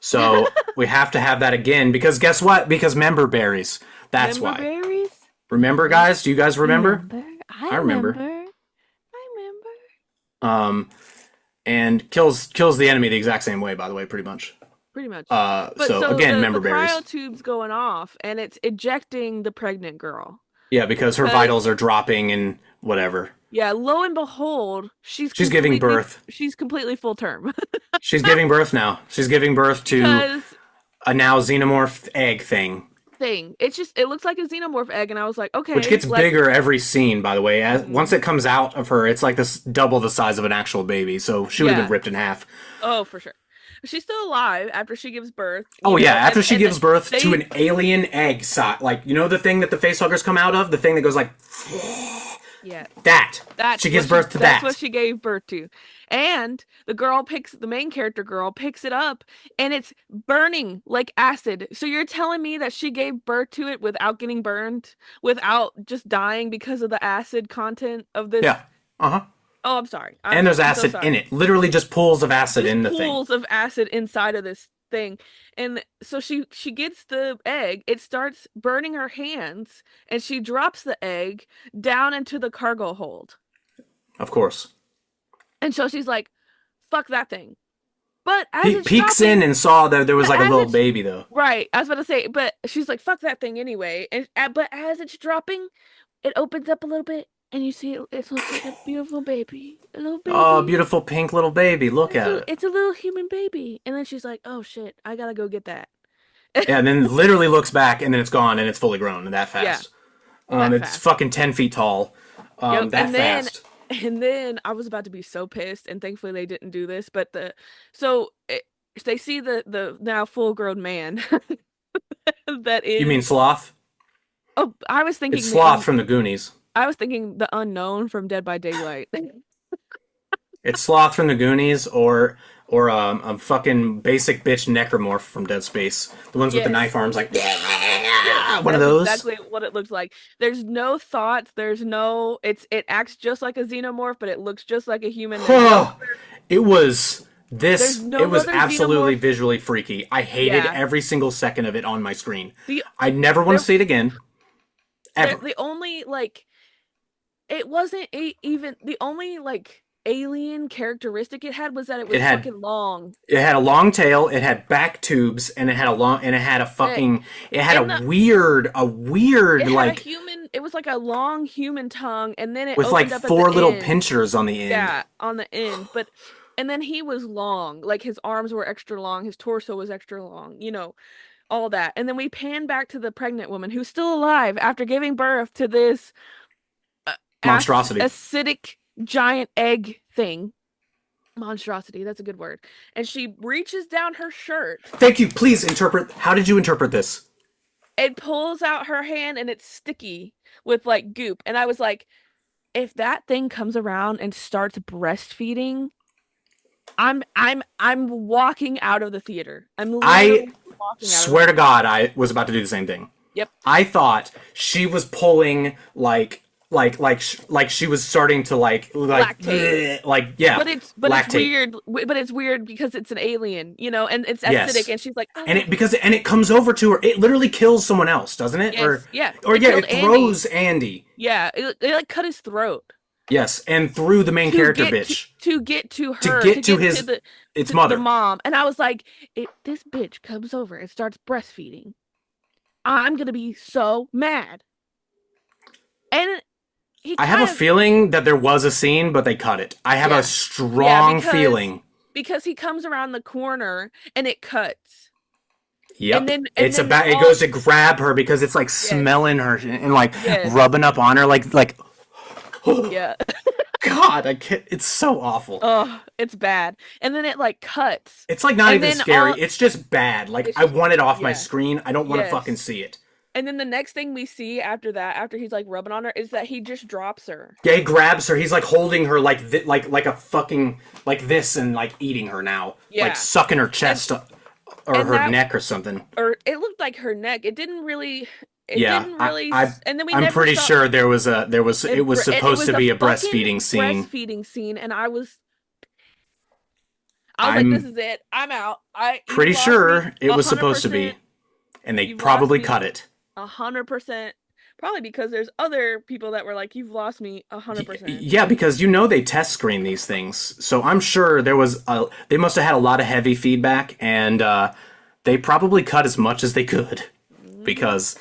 So we have to have that again because guess what? Because member berries. That's Member why. berries? Remember, guys? Do you guys remember? Remember? I I remember. remember. I remember. Um, and kills the enemy the exact same way, by the way, pretty much. Pretty much. But So so again, the member berries. cryo tube's going off and it's ejecting the pregnant girl. Yeah, because her Because vitals are dropping and whatever. yeah, lo and behold, She's giving birth. she's completely full term. She's giving birth now. She's giving birth to Because a now xenomorph egg thing, thing. It's just it looks like a xenomorph egg and I was like, which okay, gets like bigger every scene. By the way, as once mhm. it comes out of her, it's like this double the size of an actual baby. So she would have been Yeah. ripped in half. Oh, for sure. She's still alive after she gives birth, Oh you yeah, know, after she gives birth to they an alien egg, like you know the thing that the facehuggers come out of, the thing that goes like yeah, that. She gives birth to that's what that. she gave birth to. And the main character girl picks it up and it's burning like acid. So you're telling me that she gave birth to it without getting burned, without just dying because of the acid content of this. Yeah. Uh huh. Oh, I'm sorry. And there's I'm so acid in sorry. it. Literally just pools of acid Just in the thing. pools of acid inside of this thing. And so she gets the egg, it starts burning her hands, and she drops the egg down into the cargo hold. Of course. And so she's like, fuck that thing. But as He it's peeks in dropping, and saw that there was but like a as little it's baby though. right, I was about to say, but she's like, fuck that thing anyway. And but as it's dropping, it opens up a little bit, and you see it looks like a beautiful baby, a little Oh, baby. beautiful pink little baby. Look at it. It's a little human baby. And then she's like, oh shit, I gotta go get that. Yeah, and then literally looks back and then it's gone and it's fully grown and that Yeah, fast. that It's fast. fucking 10 feet tall. Yep. That fast. And then I was about to be so pissed, and thankfully they didn't do this. But so they see the now full grown man that You mean is. Sloth? Oh, It's Sloth from the Goonies. I was thinking the unknown from Dead by Daylight. It's Sloth from the Goonies or a fucking basic bitch necromorph from Dead Space. The ones with the Yes. knife arms like Yes, one of that's those. exactly what it looks like. There's no thoughts. There's no. It acts just like a xenomorph, but it looks just like a human. It was There's it no was other absolutely xenomorph. visually freaky. I hated Yeah. every single second of it on my screen. The I never want to there see it again. Ever. the only like it wasn't even the only like alien characteristic it had was that it It was had fucking long. it had a long tail, it had back tubes, and it had a It, fucking it had and the a weird it had a like human. It was like a long human tongue, and then it with like opened up at the four little end. pinchers on the end. Yeah, on the end. But and then he was long. Like his arms were extra long, his torso was extra long. All that. And then we pan back to the pregnant woman who's still alive after giving birth to this uh, Monstrosity. acidic giant egg thing. Monstrosity, that's a good word. And she reaches down her shirt Thank you. Please interpret. How did you interpret this? and pulls out her hand, and it's sticky with like goop. And I was like, if that thing comes around and starts breastfeeding, I'm walking out of the theater. I'm I literally walking out of the swear to theater. God, I was about to do the same thing. Yep. I thought she was pulling like she was starting to like Lactate. bleh, like yeah, But it's lactate. weird. But it's weird because it's an alien, and it's acidic, Yes. and she's like, And oh, it comes over to her. It literally kills someone else, doesn't it? yes, yeah. Or It yeah, killed it Andy. throws Andy. Yeah, it like cut his throat Yes, and through the main to character get bitch to get to to her to get to get to his the its to the mother. mom, and I was like, if this bitch comes over and starts breastfeeding, I'm gonna be so mad. And he I have a kind of feeling that there was a scene, but they cut it. I have a yeah yeah strong feeling. because he comes around the corner and it cuts, Yep. and then It all goes to grab her because it's like yes smelling her and like yes rubbing up on her like yeah. God, I can't, it's so awful. Oh, it's bad. And then it like cuts. It's like not And even then scary. It's just bad. Like it's I just want it off my yeah. screen. I don't want to fucking Yes. see it. And then the next thing we see after that, after he's like rubbing on her, is that he just drops her. Yeah, he grabs her. He's like holding her like a fucking like this and like eating her now, like Yeah. sucking her And chest or and her that neck or something. or it looked like her neck. It Yeah, didn't really and then we I'm never pretty saw sure it was it supposed was to a be a fucking breastfeeding scene. breastfeeding scene, and I was like, this I'm is it. I'm out. You've pretty lost me sure it a was hundred supposed to be, percent. and they You've lost probably me cut it. 100%. Probably because there's other people that were like, you've lost me 100%. Yeah, because they test screen these things, so I'm sure they must have had a lot of heavy feedback, and they probably cut as much as they could Mm-hmm. because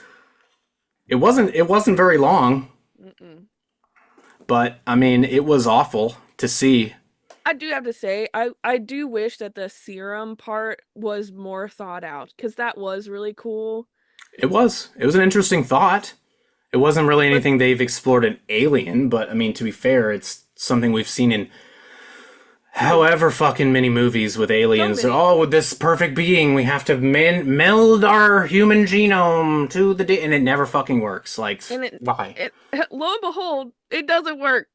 it wasn't very long, Mm-mm. but I mean it was awful to see. I do have to say, I do wish that the serum part was more thought out because that was really cool. It was an interesting thought. It wasn't really But anything they've explored in Alien, but I mean to be fair, it's something we've seen in oh, however fucking many movies with so aliens. many. Oh, with this perfect being, we have to meld our human genome to and it never fucking works. Like, And why? it lo and behold, it doesn't work.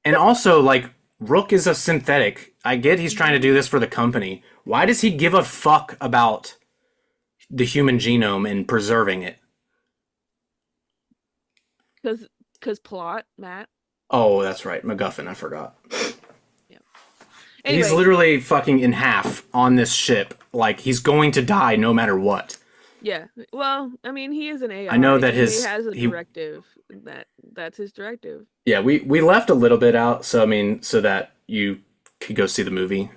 And also, like, Rook is a synthetic. I get he's trying to Mhm. do this for the company. Why does he give a fuck about the human genome and preserving it? Cause plot, Matt. Oh, that's right, MacGuffin. I forgot. Yeah. He's Anyway, literally fucking in half on this ship. Like, he's going to die no matter what. yeah. Well, I mean, he is an I know AI. that He has a he directive. That's his directive. yeah, we left a little bit out, so I mean, so that you could go see the movie.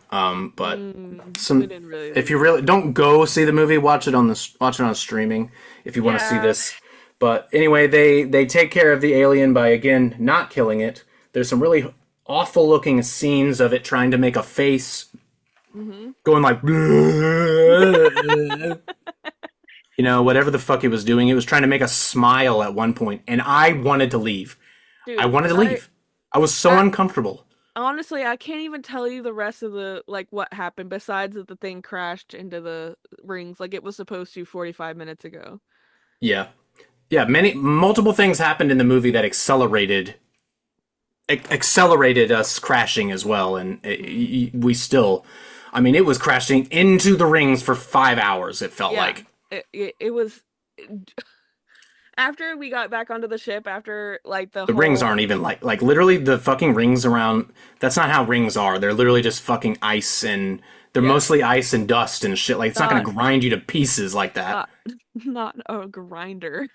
But We some, didn't really if like you it. really don't go see the movie, watch it on streaming if you want to see Yeah. this. But anyway, they take care of the alien by again not killing it. There's some really awful looking scenes of it trying to make a face, Mm-hmm. going like, whatever the fuck it was doing. It was trying to make a smile at one point, and I wanted to leave. I Dude, wanted to leave. I was so I uncomfortable. honestly, I can't even tell you the rest of the like what happened besides that the thing crashed into the rings like it was supposed to 45 minutes ago. Yeah. Yeah, multiple things happened in the movie that accelerated us crashing as well, and we still, I mean, it was crashing into the rings for 5 hours. It felt Yeah. like It was after we got back onto the ship after like the the rings whole aren't even like literally the fucking rings around. That's not how rings are. They're literally just fucking ice and they're yeah, mostly ice and dust and shit. Like it's not gonna not grind you to pieces like that. not not a grinder.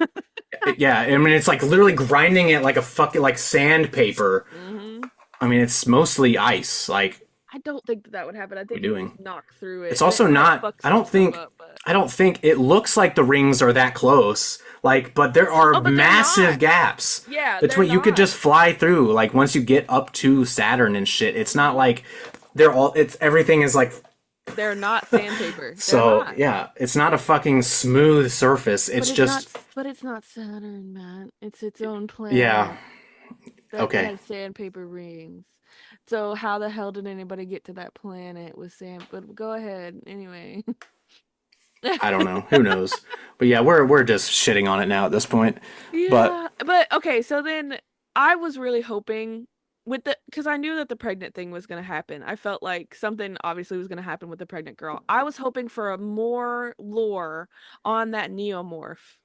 Yeah, I mean it's like literally grinding it like a fucking like sandpaper. hmm I mean it's mostly ice. Like I don't think that would happen. I what are think you you would just doing? knock through It's it and it also might not. fuck some stuff up, but I don't think it looks like the rings are that close. Like, but there are oh, but they're massive not. gaps Yeah, they're between. You could not. just fly through. Like once you get up to Saturn and shit, it's not Mhm. like they're all. It's everything is like. They're not sandpaper. They're So not. yeah, it's not a fucking smooth surface. But It's it's not. just But it's not Saturn, man. It's its own yeah. planet that Okay, has sandpaper rings. So how the hell did anybody get to that planet with sand? But go ahead, anyway. I don't know. Who knows? But yeah, we're just shitting on it now at this point. But Yeah, but okay. So then I was really hoping with because I knew that the pregnant thing was gonna happen. I felt like something obviously was gonna happen with the pregnant girl. I was hoping for a more lore on that neomorph.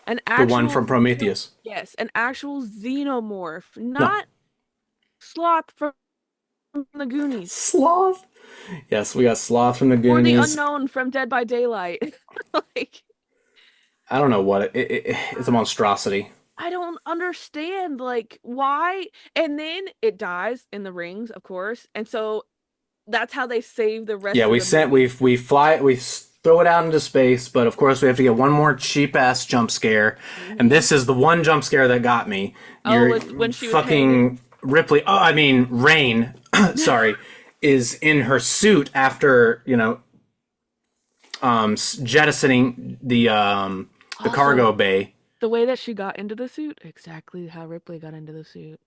An the one actual from Prometheus. yes, an actual xenomorph, No, not Sloth from the Goonies sloth. Yes, we got sloth from the or the Goonies. unknown from Dead by Daylight. Like, I don't know what it's a uh, monstrosity. I don't understand like why. And then it dies in the rings, of course, and so that's how they save the Yeah, rest of the movie. we throw it out into space, but of course we have to get one more cheap ass jump scare, and Hmm. this is the one jump scare that got me. Oh, You're was when she was hanging. fucking Ripley. Oh, I mean Rain. Sorry, is in her suit after jettisoning the Also, cargo bay. the way that she got into the suit, exactly how Ripley got into the suit.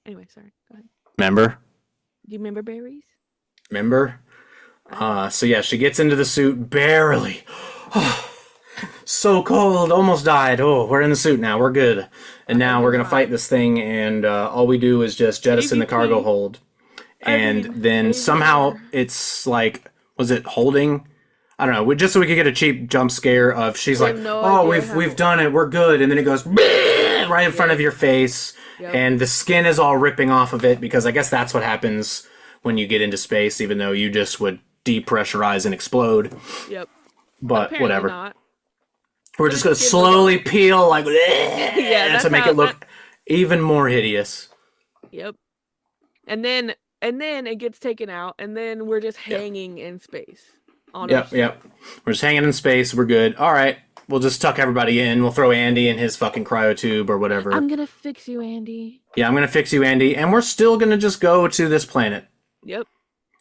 Anyway, sorry. Go ahead. Remember? Do you remember berries? Remember? I don't. So yeah, she gets into the suit barely. So cold, almost died. Oh, we're in the suit now. We're good. And I now we're did gonna fight not. this thing, and all we do is just jettison the cargo AVP. hold, I and mean, then somehow AVR. it's like, was it holding? I don't know. Just so we could get a cheap jump scare of she's We like, have no "Oh, idea we've how. done it. We're good," and then it goes right in front of Yep. your face, Yep. and the skin is all ripping off of it because I guess that's what happens when you get into space, even though you just would depressurize and explode. Yep. But But apparently whatever. not. We're So the just gonna skin was all. slowly peel like Yeah, to that's make how it that. look even more hideous. Yep. And then it gets taken out, and then we're just Yep. hanging in space on our Yep. suit. Yep. We're just hanging in space. We're good. All right. We'll just tuck everybody in. We'll throw Andy in his fucking cryotube or whatever. I'm gonna fix you, Andy. Yeah, I'm gonna fix you, Andy, and we're still gonna just go to this planet. Yep.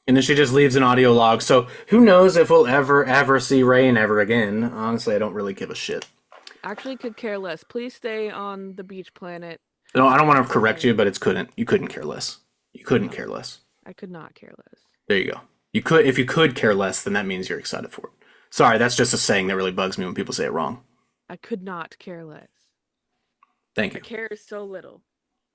And then she just leaves an audio log. So who knows if we'll ever see Rain ever again? Honestly, I don't really give a shit. Actually, could care less. Please stay on the beach planet No, I don't want to with correct you, me. but it's couldn't. You couldn't care less. You couldn't No, care less. I could not care less. There you go. You could, if you could care less, then that means you're excited for it. Sorry, that's just a saying that really bugs me when people say it wrong. I could not care less. Thank I you. care so little.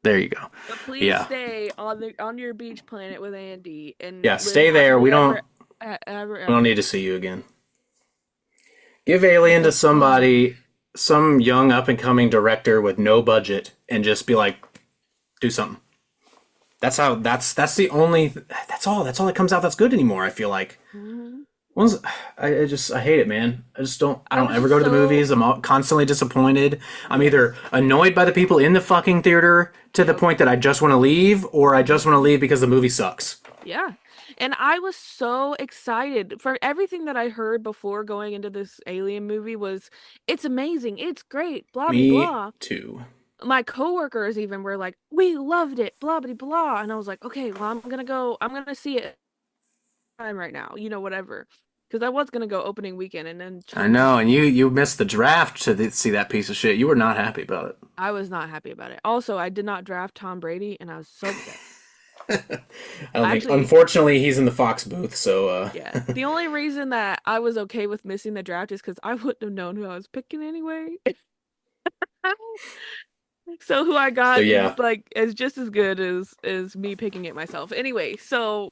There you go. But please Yeah, stay on your beach planet with Andy and yeah. live Stay there. We happily don't. We don't need ever. to see you again. Give Alien to Because oh, somebody, some young up and coming director with no budget, and just be like, do something. That's how. That's the only. That's all. That's all that comes out that's good anymore. I feel like. mhm. One's, I hate it, man. I I don't was ever just go to the so movies. Constantly disappointed. I'm either yes. annoyed by the people in the fucking theater to the Yep. point that I just want to leave, or I just want to Mhm. leave because the movie sucks. Yeah. And I was so excited for everything that I heard before going into this Alien movie was it's amazing, it's great, blah blah Me blah. too. My coworkers even were like, "We loved it, blah blah blah." And I was like, "Okay, well I'm going to see it time right now, whatever." Because I was going to go opening weekend and then I change. know, and you missed the draft to see that piece of shit. You were not happy about it. I was not happy about it. Also, I did not draft Tom Brady and I was so upset. I don't think. Actually, Unfortunately, he's in the Fox booth, so yeah. The only reason that I was okay with missing the draft is because I wouldn't have known who I was picking anyway. So who I so got yeah, is just as good as me picking it myself. Anyway, so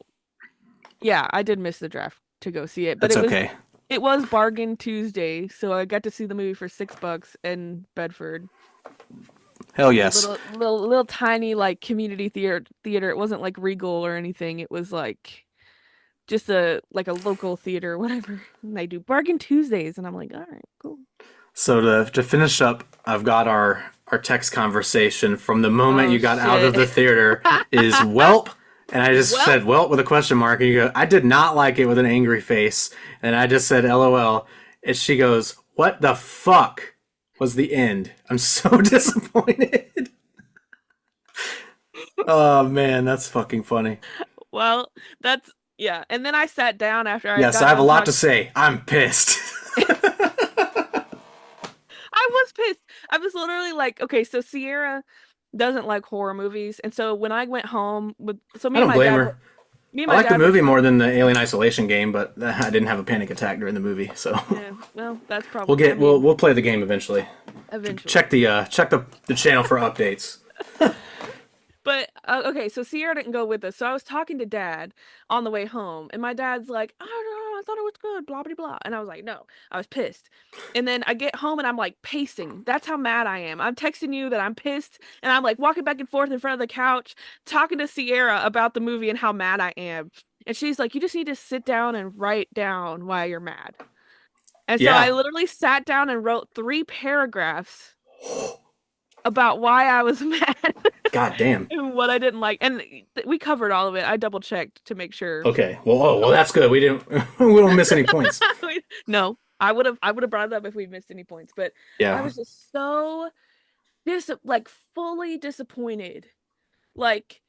yeah, I did miss the draft to go see it, but that's okay. it was Bargain Tuesday, so I got to see the movie for $6 in Bedford. Hell A yes. little tiny like community theater. It wasn't like Regal or anything. It was like just a local theater or whatever. And they do Bargain Tuesdays and I'm like, "All right, cool." So to finish up, I've got our text conversation from the moment Oh you got out of shit. the theater is welp, and I just Well, said welp with a question mark, and you go, I did not like it with an angry face, and I just said LOL, and she goes, what the fuck was the end? I'm so disappointed. Oh man, that's fucking funny. well, that's yeah. And then I sat down after I Yes, got I have a done lot to talking. say. I'm pissed. I was pissed. I was literally like, okay, so Sierra doesn't like horror movies, and so when I went home with, so I don't blame her. me and I my like the dad were movie trying. more than the Alien Isolation game, but I didn't have a panic attack during the movie, so Yeah, well, that's probably. I we'll mean, we'll play the game eventually. eventually. Check the channel for updates. But okay, so Sierra didn't go with us. So I was talking to Dad on the way home, and my dad's like, "I don't know, I thought it was good, blah blah blah." And I was like, "No," I was pissed. And then I get home and I'm like pacing. That's how mad I am. I'm texting you that I'm pissed, and I'm like walking back and forth in front of the couch, talking to Sierra about the movie and how mad I am. And she's like, "You just need to sit down and write down why you're mad." And so I Yeah. literally sat down and wrote 3 paragraphs about why I was mad. God damn. And what I didn't like, and we covered all of it. I double checked to make sure. Okay. Well, that's good. We didn't. We don't miss any points. No, I would have brought it up if we missed any points, but I Yeah. was just so like fully disappointed. Like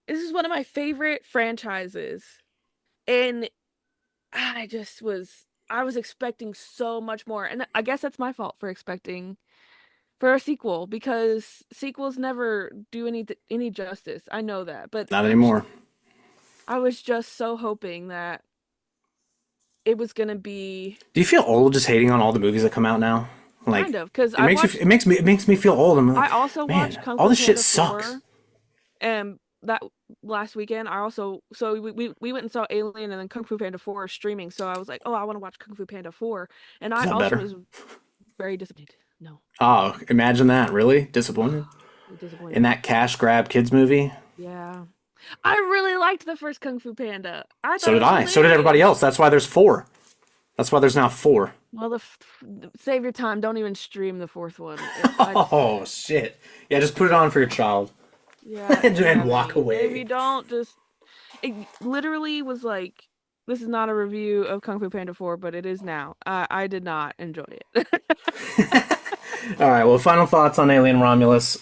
this is one of my favorite franchises, and I was expecting so much more, and I guess that's my fault for expecting for a sequel because sequels never do any justice. I know that, but Not anymore. I was just so hoping that it was gonna be Do you feel old just hating on all the movies that come out now? kind Like of because it makes you it makes me feel old. I'm I like, also watched man, Kung all Fu this shit Panda sucks. 4, and that last weekend I also we went and saw Alien and then Kung Fu Panda 4 streaming. So I was like, oh, I want to watch Kung Fu Panda 4, and Is I that also better? was very disappointed. No, Oh, imagine that. Really disappointed in disappointed. that cash grab kids movie. Yeah, I really liked the first Kung Fu Panda. I So thought it did was I. So did everybody hilarious. else. That's why there's four. That's why there's now four. Well, save your time. Don't even stream the fourth one. I just Oh shit! Yeah, just put it on for your child yeah, and, if you have walk any. If away. you don't, just it literally was like this is not a review of Kung Fu Panda 4, but it is now. I did not enjoy it. All right. Well, final thoughts on Alien Romulus.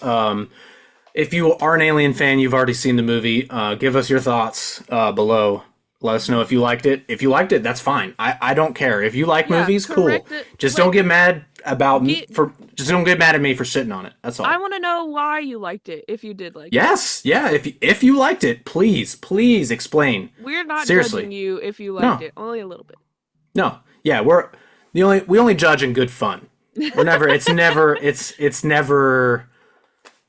If you are an Alien fan, you've already seen the movie. Give us your thoughts below. Let us know if you liked it. If you liked it, that's fine. I don't care. If you like Yeah, movies, cool. correct it. Just don't Like get mad about get for. Just don't get mad at me for shitting on it. That's I all. want to know why you liked it if you did like it. Yes, yeah. If you liked it, please explain. We're not Seriously, judging you if you liked no, it, only a little no. Yeah, we only judge in good fun. We're never. bit. It's never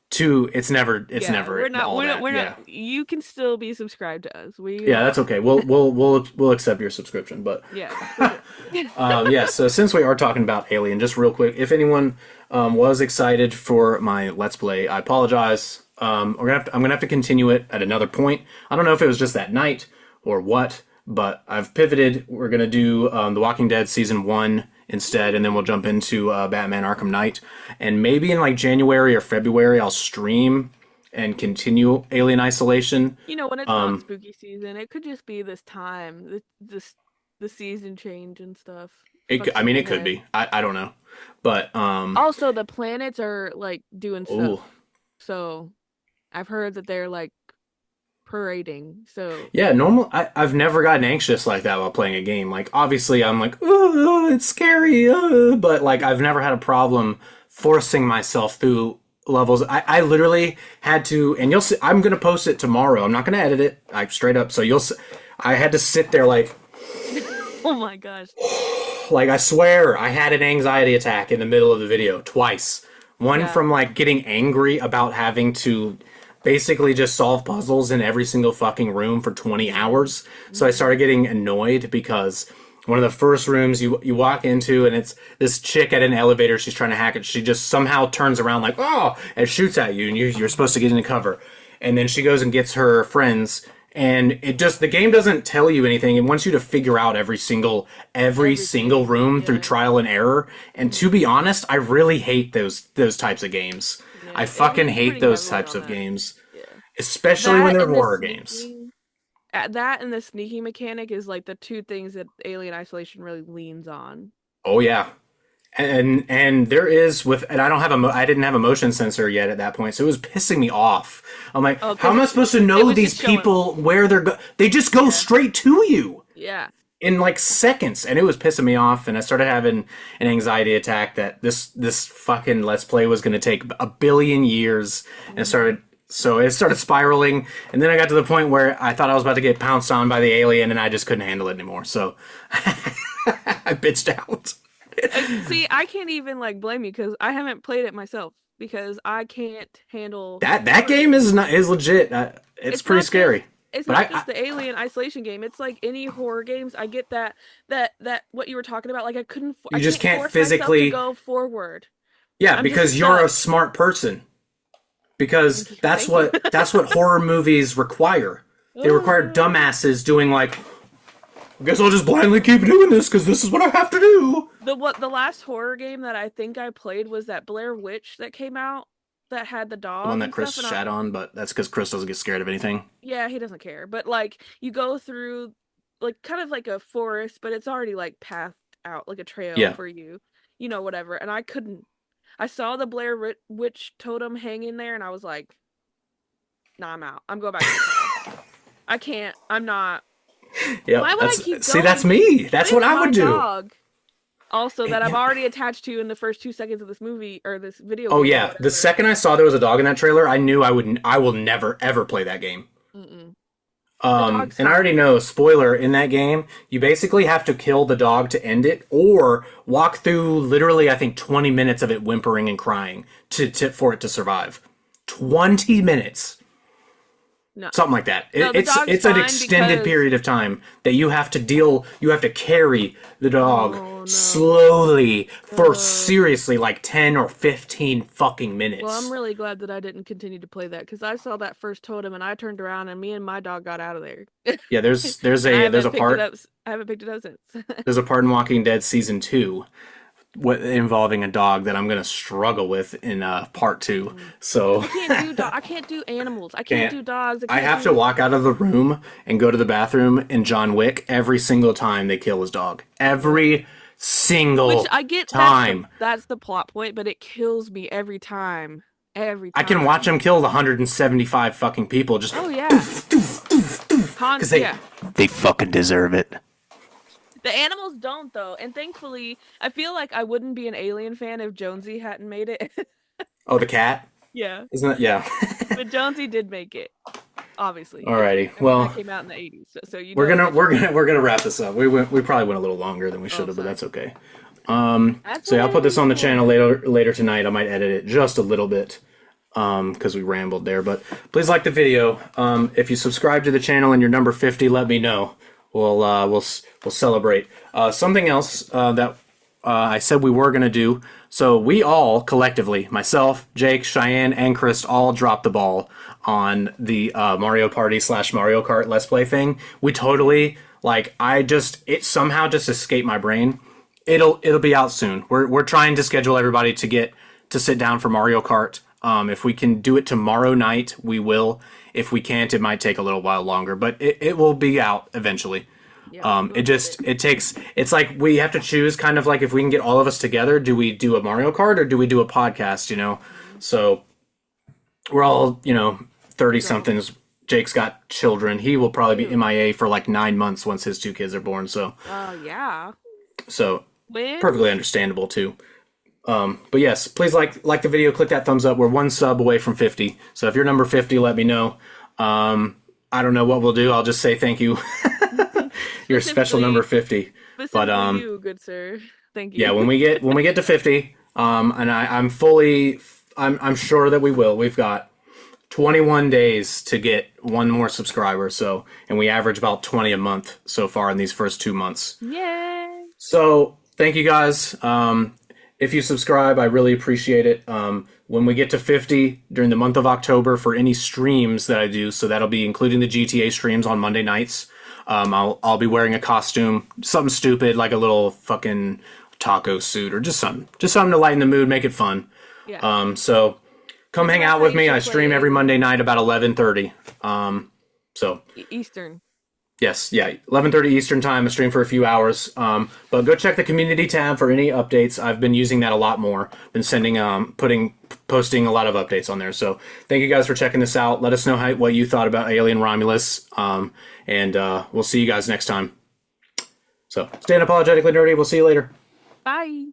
too. It's Yeah, never all that. we're not. Yeah. You can still be subscribed to us. We Yeah, that's okay. We'll accept your subscription, but yeah, for sure. yeah. So since we are talking about Alien, just real quick, if anyone was excited for my Let's Play, I apologize. I'm gonna have to continue it at another point. I don't know if it was just that night or what, but I've pivoted. We're gonna do The Walking Dead season 1 instead, and then we'll jump into Batman Arkham Knight, and maybe in like January or February I'll stream and continue Alien Isolation. You know, when it's not spooky season, it could just be this time, the season change and stuff I fucks with mean, your it could head. be. I don't know, but Also, the planets are like doing oh stuff. So I've heard that they're like parading. So yeah. Normal. I've never gotten anxious like that while playing a game. Like obviously, I'm like, oh, it's scary, but like I've never had a problem forcing myself through levels. I literally had to, and you'll see. I'm gonna post it tomorrow. I'm not gonna edit it. I straight up. So you'll. I had to sit there oh my gosh. like I swear I had an anxiety attack in the middle of the video twice. One Yeah. from like getting angry about having to basically just solve puzzles in every single fucking room for 20 hours. So I Mhm. started getting annoyed because one of the first rooms you walk into and it's this chick at an elevator, she's trying to hack it. She just somehow turns around like, oh, and shoots at you and you're supposed to get into cover. And then she goes and gets her friends and it just the game doesn't tell you anything. It wants you to figure out every single Everything. room through Yeah. trial and error. And to Mhm. be honest, I really hate those types of games. I Yeah, it fucking leans hate pretty those heavily types on of that. games, Yeah. especially when That they're and the horror games. sneaking that and the sneaking mechanic is like the two things that Alien Isolation really leans on. Oh yeah, and there is with and I don't have I didn't have a motion sensor yet at that point, so it was pissing me off. I'm like, Oh, how because am I supposed to it know was these just showing. people where they just go Yeah. straight to you Yeah. in like seconds, and it was pissing me off, and I started having an anxiety attack that this fucking Let's Play was going to take a billion years, and Mhm. it started spiraling, and then I got to the point where I thought I was about to get pounced on by the alien, and I just couldn't handle it anymore, so I bitched out. See, I can't even like blame you because I haven't played it myself because I can't handle That horror game games. is legit. It's It's pretty not just scary, it's but not just the Alien Isolation game. It's like any horror games. I get that what you were talking about. Like I you just can't can't force myself to physically. go forward. Yeah, I'm just because you're a stuck. smart person. Because Thank you. that's Thank you. that's what horror movies require. They require dumbasses doing like, I guess I'll just blindly keep doing this because this is what I have to do. The last horror game that I think I played was that Blair Witch that came out that had the The one dog that and Chris stuff. shat on, but that's because Chris doesn't get scared of anything. Yeah, he doesn't care. But like you go through like kind of like a forest, but it's already like pathed out like a trail Yeah. for you, whatever. And I couldn't. I saw the Blair Witch totem hanging there, and I was like, "Nah, I'm out. I'm going back in the car. I can't. I'm not. Yep. Why would I keep That's going me. That's what with I my would do. dog?" Also, that I'm Yeah. already attached to in the first 2 seconds of this movie or this video Oh game or yeah. The whatever. second I saw there was a dog in that trailer, I knew I will never ever play that game. Mm-mm. The dog's And I already fine. know, spoiler, in that game, you basically have to kill the dog to end it, or walk through literally, I think, 20 minutes of it whimpering and crying for it to survive. 20 minutes. No. Something like that. No, the dog's It's an fine extended because period of time that you have to carry the dog oh no. slowly for Uh, seriously like 10 or 15 fucking well, I'm minutes. really glad that I didn't continue to play that because I saw that first totem and I turned around and me and my dog got out of there. Yeah, And I there's a haven't picked it part up. I haven't picked it up since. there's a part in Walking Dead season 2 involving a dog that I'm gonna struggle with in part 2. Mm. So I can't do dog. I can't do animals. I can't can't do dogs. I I can't have to do walk out of the room and go to the bathroom in John Wick every single time they kill his dog. yeah. Every Which single I get. time. That's the plot point, but it kills me every time. Every I can watch time. him kill the 175 fucking people just Oh yeah. because Yeah. they fucking deserve it. The animals don't though, and thankfully, I feel like I wouldn't be an Alien fan if Jonesy hadn't made it. Oh, the cat? Yeah, Isn't that yeah. but Jonesy did make it. Obviously, Alrighty. I mean that Well, came out in the '80s, so you know eventually. we're gonna wrap this up. We probably went a little longer than we Oh, should have, but sorry. that's okay. That's So what yeah, I'll put this on the aliens channel for. later tonight. I might edit it just a little bit because we rambled there. But please like the video. If you subscribe to the channel and you're number 50, let me know. We'll celebrate. Something else that I said we were gonna do. So we all collectively, myself, Jake, Cheyenne, and Chris, all dropped the ball on the Mario Party / Mario Kart Let's Play thing. We totally it somehow just escaped my brain. It'll be out soon. We're trying to schedule everybody to get to sit down for Mario Kart. If we can do it tomorrow night, we will. If we can't, it might take a little while longer, but it will be out eventually. Yeah, we'll get it. It's like we have to choose kind of like if we can get all of us together, do we do a Mario Kart or do we do a podcast, you know? So we're all, 30 Grown. somethings. Jake's got children. He will probably be Ew. MIA for like 9 months once his two kids are born. Yeah. So When? perfectly understandable too. But yes, please like the video, click that thumbs up. We're one sub away from 50. So if you're number 50, let me know. I don't know what we'll do. I'll just say thank you. You're a special number Specifically, 50. But specifically you, good sir. Thank yeah, you. when we get to 50, and I'm sure that we will. We've got 21 days to get one more subscriber. So, and we average about 20 a month so far in these first 2 months. Yay! So thank you guys. If you subscribe, I really appreciate it. When we get to 50 during the month of October for any streams that I do, so that'll be including the GTA streams on Monday nights. I'll be wearing a costume, something stupid like a little fucking taco suit or just something to lighten the mood, make it fun. Yeah. So come Maybe hang that's out how with you me. I should stream play it. every Monday night about 11:30. So Eastern. yes, yeah, 11:30 Eastern time. I stream for a few hours. But go check the community tab for any updates. I've been using that a lot more. Been posting a lot of updates on there. So thank you guys for checking this out. Let us know what you thought about Alien Romulus. And we'll see you guys next time. So stay unapologetically nerdy. We'll see you later. Bye.